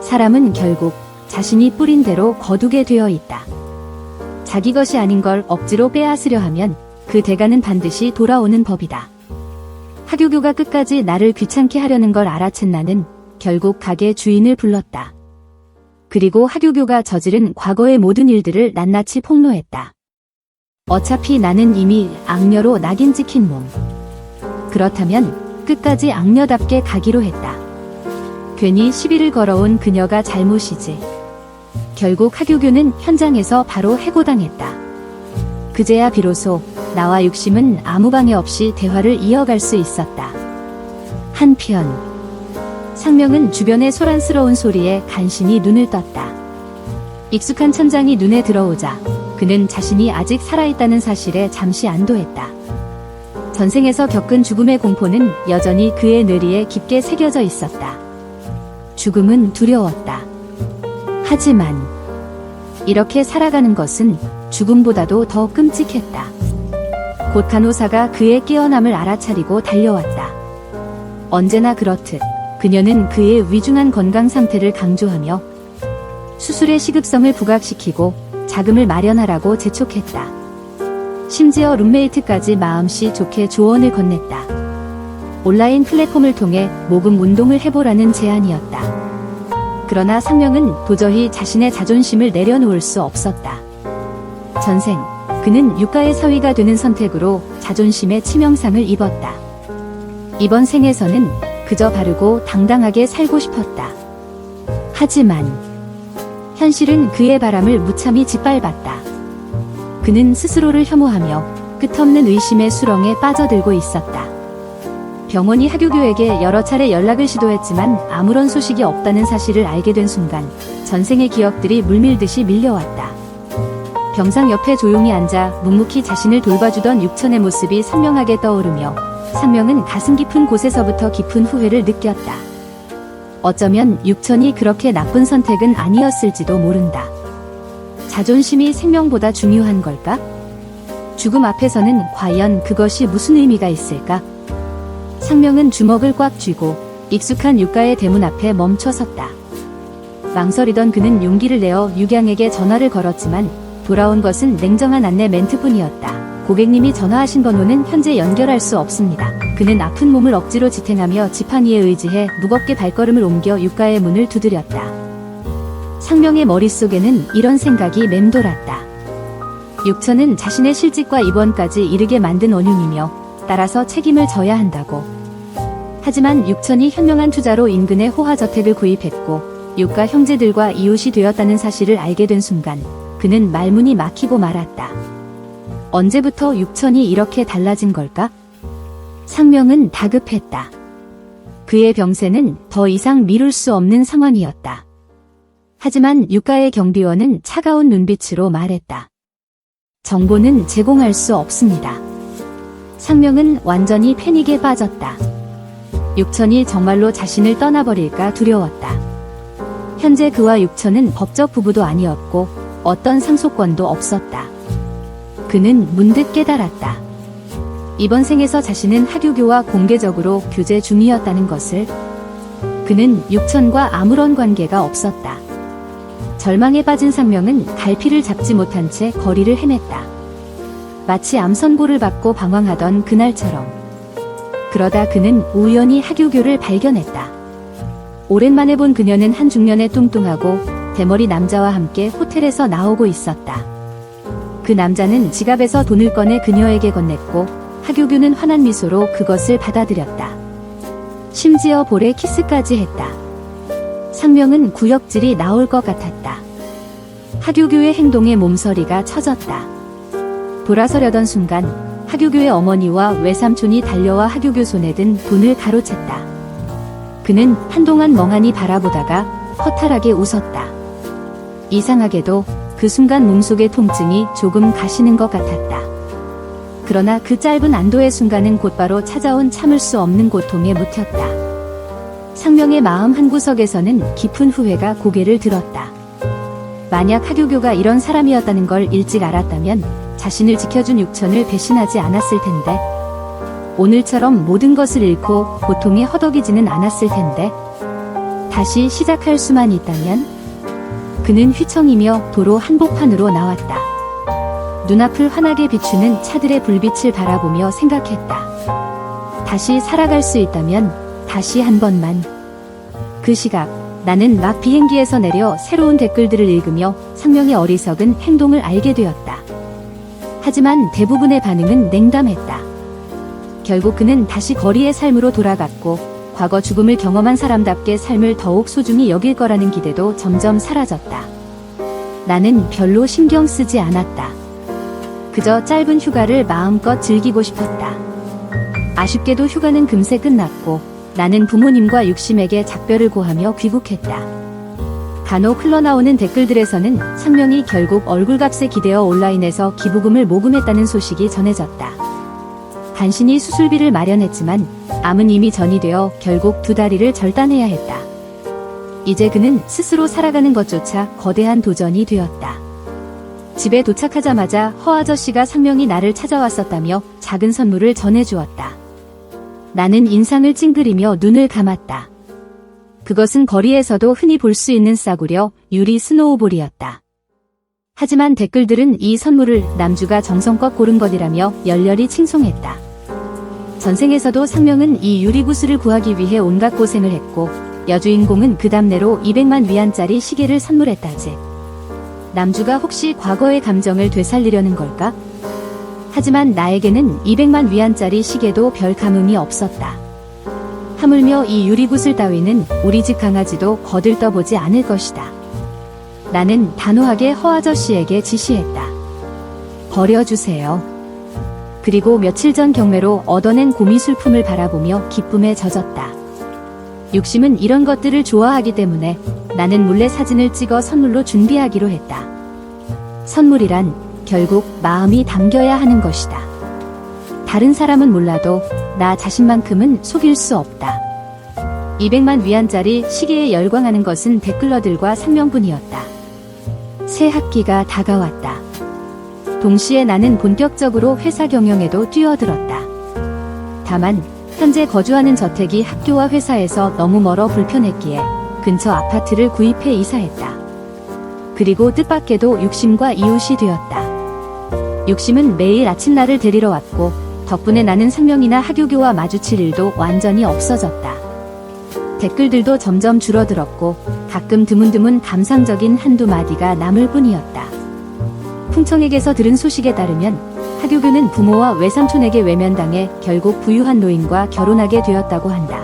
Speaker 1: 사람은 결국 자신이 뿌린 대로 거두게 되어 있다. 자기 것이 아닌 걸 억지로 빼앗으려 하면 그 대가는 반드시 돌아오는 법이다. 하교교가 끝까지 나를 귀찮게 하려는 걸 알아챈 나는 결국 가게 주인을 불렀다. 그리고 하교교가 저지른 과거의 모든 일들을 낱낱이 폭로했다. 어차피 나는 이미 악녀로 낙인 찍힌 몸. 그렇다면 끝까지 악녀답게 가기로 했다. 괜히 시비를 걸어온 그녀가 잘못이지. 결국 하규규는 현장에서 바로 해고당했다. 그제야 비로소 나와 육심은 아무 방해 없이 대화를 이어갈 수 있었다. 한편 상명은 주변의 소란스러운 소리에 간신히 눈을 떴다. 익숙한 천장이 눈에 들어오자 그는 자신이 아직 살아있다는 사실에 잠시 안도했다. 전생에서 겪은 죽음의 공포는 여전히 그의 뇌리에 깊게 새겨져 있었다. 죽음은 두려웠다. 하지만 이렇게 살아가는 것은 죽음보다도 더 끔찍했다. 곧 간호사가 그의 깨어남을 알아차리고 달려왔다. 언제나 그렇듯 그녀는 그의 위중한 건강 상태를 강조하며 수술의 시급성을 부각시키고 자금을 마련하라고 재촉했다. 심지어 룸메이트까지 마음씨 좋게 조언을 건넸다. 온라인 플랫폼을 통해 모금 운동을 해보라는 제안이었다. 그러나 상명은 도저히 자신의 자존심을 내려놓을 수 없었다. 전생 그는 유가의 사위가 되는 선택으로 자존심의 치명상을 입었다. 이번 생에서는 그저 바르고 당당하게 살고 싶었다. 하지만 현실은 그의 바람을 무참히 짓밟았다. 그는 스스로를 혐오하며 끝없는 의심의 수렁에 빠져들고 있었다. 병원이 하규규에게 여러 차례 연락을 시도했지만 아무런 소식이 없다는 사실을 알게 된 순간 전생의 기억들이 물밀듯이 밀려왔다. 병상 옆에 조용히 앉아 묵묵히 자신을 돌봐주던 육천의 모습이 선명하게 떠오르며 상명은 가슴 깊은 곳에서부터 깊은 후회를 느꼈다. 어쩌면 육천이 그렇게 나쁜 선택은 아니었을지도 모른다. 자존심이 생명보다 중요한 걸까? 죽음 앞에서는 과연 그것이 무슨 의미가 있을까? 상명은 주먹을 꽉 쥐고 익숙한 육가의 대문 앞에 멈춰섰다. 망설이던 그는 용기를 내어 육양에게 전화를 걸었지만 돌아온 것은 냉정한 안내 멘트뿐이었다. 고객님이 전화하신 번호는 현재 연결할 수 없습니다. 그는 아픈 몸을 억지로 지탱하며 지팡이에 의지해 무겁게 발걸음을 옮겨 육가의 문을 두드렸다. 상명의 머릿속에는 이런 생각이 맴돌았다. 육천은 자신의 실직과 입원까지 이르게 만든 원흉이며 따라서 책임을 져야 한다고. 하지만 육천이 현명한 투자로 인근의 호화저택을 구입했고 육가 형제들과 이웃이 되었다는 사실을 알게 된 순간 그는 말문이 막히고 말았다. 언제부터 육천이 이렇게 달라진 걸까? 상명은 다급했다. 그의 병세는 더 이상 미룰 수 없는 상황이었다. 하지만 육가의 경비원은 차가운 눈빛으로 말했다. 정보는 제공할 수 없습니다. 상명은 완전히 패닉에 빠졌다. 육천이 정말로 자신을 떠나버릴까 두려웠다. 현재 그와 육천은 법적 부부도 아니었고 어떤 상속권도 없었다. 그는 문득 깨달았다. 이번 생에서 자신은 하규규와 공개적으로 교제 중이었다는 것을. 그는 육천과 아무런 관계가 없었다. 절망에 빠진 상명은 갈피를 잡지 못한 채 거리를 헤맸다. 마치 암 선고를 받고 방황하던 그날처럼. 그러다 그는 우연히 하규규를 발견했다. 오랜만에 본 그녀는 한 중년의 뚱뚱하고 대머리 남자와 함께 호텔에서 나오고 있었다. 그 남자는 지갑에서 돈을 꺼내 그녀에게 건넸고 하규규는 환한 미소로 그것을 받아들였다. 심지어 볼에 키스까지 했다. 상명은 구역질이 나올 것 같았다. 하규규의 행동에 몸서리가 쳐졌다. 돌아서려던 순간 하규규의 어머니와 외삼촌이 달려와 하규규 손에 든 돈을 가로챘다. 그는 한동안 멍하니 바라보다가 허탈하게 웃었다. 이상하게도 그 순간 몸속의 통증이 조금 가시는 것 같았다. 그러나 그 짧은 안도의 순간은 곧바로 찾아온 참을 수 없는 고통에 묻혔다. 상명의 마음 한구석에서는 깊은 후회가 고개를 들었다. 만약 하규규가 이런 사람이었다는 걸 일찍 알았다면 자신을 지켜준 육천을 배신하지 않았을 텐데, 오늘처럼 모든 것을 잃고 고통에 허덕이지는 않았을 텐데, 다시 시작할 수만 있다면. 그는 휘청이며 도로 한복판으로 나왔다. 눈앞을 환하게 비추는 차들의 불빛을 바라보며 생각했다. 다시 살아갈 수 있다면 다시 한 번만. 그 시각 나는 막 비행기에서 내려 새로운 댓글들을 읽으며 상명의 어리석은 행동을 알게 되었다. 하지만 대부분의 반응은 냉담했다. 결국 그는 다시 거리의 삶으로 돌아갔고 과거 죽음을 경험한 사람답게 삶을 더욱 소중히 여길 거라는 기대도 점점 사라졌다. 나는 별로 신경 쓰지 않았다. 그저 짧은 휴가를 마음껏 즐기고 싶었다. 아쉽게도 휴가는 금세 끝났고 나는 부모님과 육심에게 작별을 고하며 귀국했다. 간혹 흘러나오는 댓글들에서는 상명이 결국 얼굴값에 기대어 온라인에서 기부금을 모금했다는 소식이 전해졌다. 간신히 수술비를 마련했지만 암은 이미 전이 되어 결국 두 다리를 절단해야 했다. 이제 그는 스스로 살아가는 것조차 거대한 도전이 되었다. 집에 도착하자마자 허 아저씨가 상명이 나를 찾아왔었다며 작은 선물을 전해주었다. 나는 인상을 찡그리며 눈을 감았다. 그것은 거리에서도 흔히 볼 수 있는 싸구려 유리 스노우볼이었다. 하지만 댓글들은 이 선물을 남주가 정성껏 고른 것이라며 열렬히 칭송했다. 전생에서도 상명은 이 유리구슬을 구하기 위해 온갖 고생을 했고 여주인공은 그 답례로 200만 위안짜리 시계를 선물했다지. 남주가 혹시 과거의 감정을 되살리려는 걸까? 하지만 나에게는 200만 위안짜리 시계도 별 감흥이 없었다. 하물며 이 유리구슬 따위는 우리 집 강아지도 거들떠보지 않을 것이다. 나는 단호하게 허 아저씨에게 지시했다. 버려주세요. 그리고 며칠 전 경매로 얻어낸 고미술품을 바라보며 기쁨에 젖었다. 육심은 이런 것들을 좋아하기 때문에 나는 몰래 사진을 찍어 선물로 준비하기로 했다. 선물이란 결국 마음이 담겨야 하는 것이다. 다른 사람은 몰라도 나 자신만큼은 속일 수 없다. 200만 위안짜리 시계에 열광하는 것은 댓글러들과 상명뿐이었다. 새 학기가 다가왔다. 동시에 나는 본격적으로 회사 경영에도 뛰어들었다. 다만 현재 거주하는 저택이 학교와 회사에서 너무 멀어 불편했기에 근처 아파트를 구입해 이사했다. 그리고 뜻밖에도 육심과 이웃이 되었다. 육심은 매일 아침 나를 데리러 왔고 덕분에 나는 상명이나 하교교와 마주칠 일도 완전히 없어졌다. 댓글들도 점점 줄어들었고 가끔 드문드문 감상적인 한두 마디가 남을 뿐이었다. 풍청에게서 들은 소식에 따르면 하교교는 부모와 외삼촌에게 외면당해 결국 부유한 노인과 결혼하게 되었다고 한다.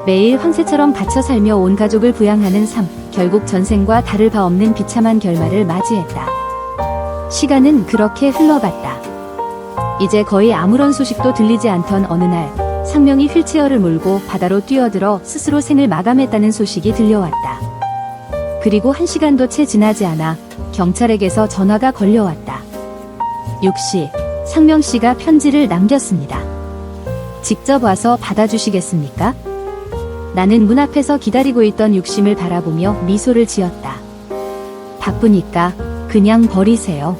Speaker 1: 매일 황새처럼 갇혀 살며 온 가족을 부양하는 삶, 결국 전생과 다를 바 없는 비참한 결말을 맞이했다. 시간은 그렇게 흘러갔다. 이제 거의 아무런 소식도 들리지 않던 어느 날 상명이 휠체어를 몰고 바다로 뛰어들어 스스로 생을 마감했다는 소식이 들려왔다. 그리고 1시간도 채 지나지 않아 경찰에게서 전화가 걸려왔다. 육씨, 상명씨가 편지를 남겼습니다. 직접 와서 받아주시겠습니까? 나는 문 앞에서 기다리고 있던 육심을 바라보며 미소를 지었다. 바쁘니까 그냥 버리세요.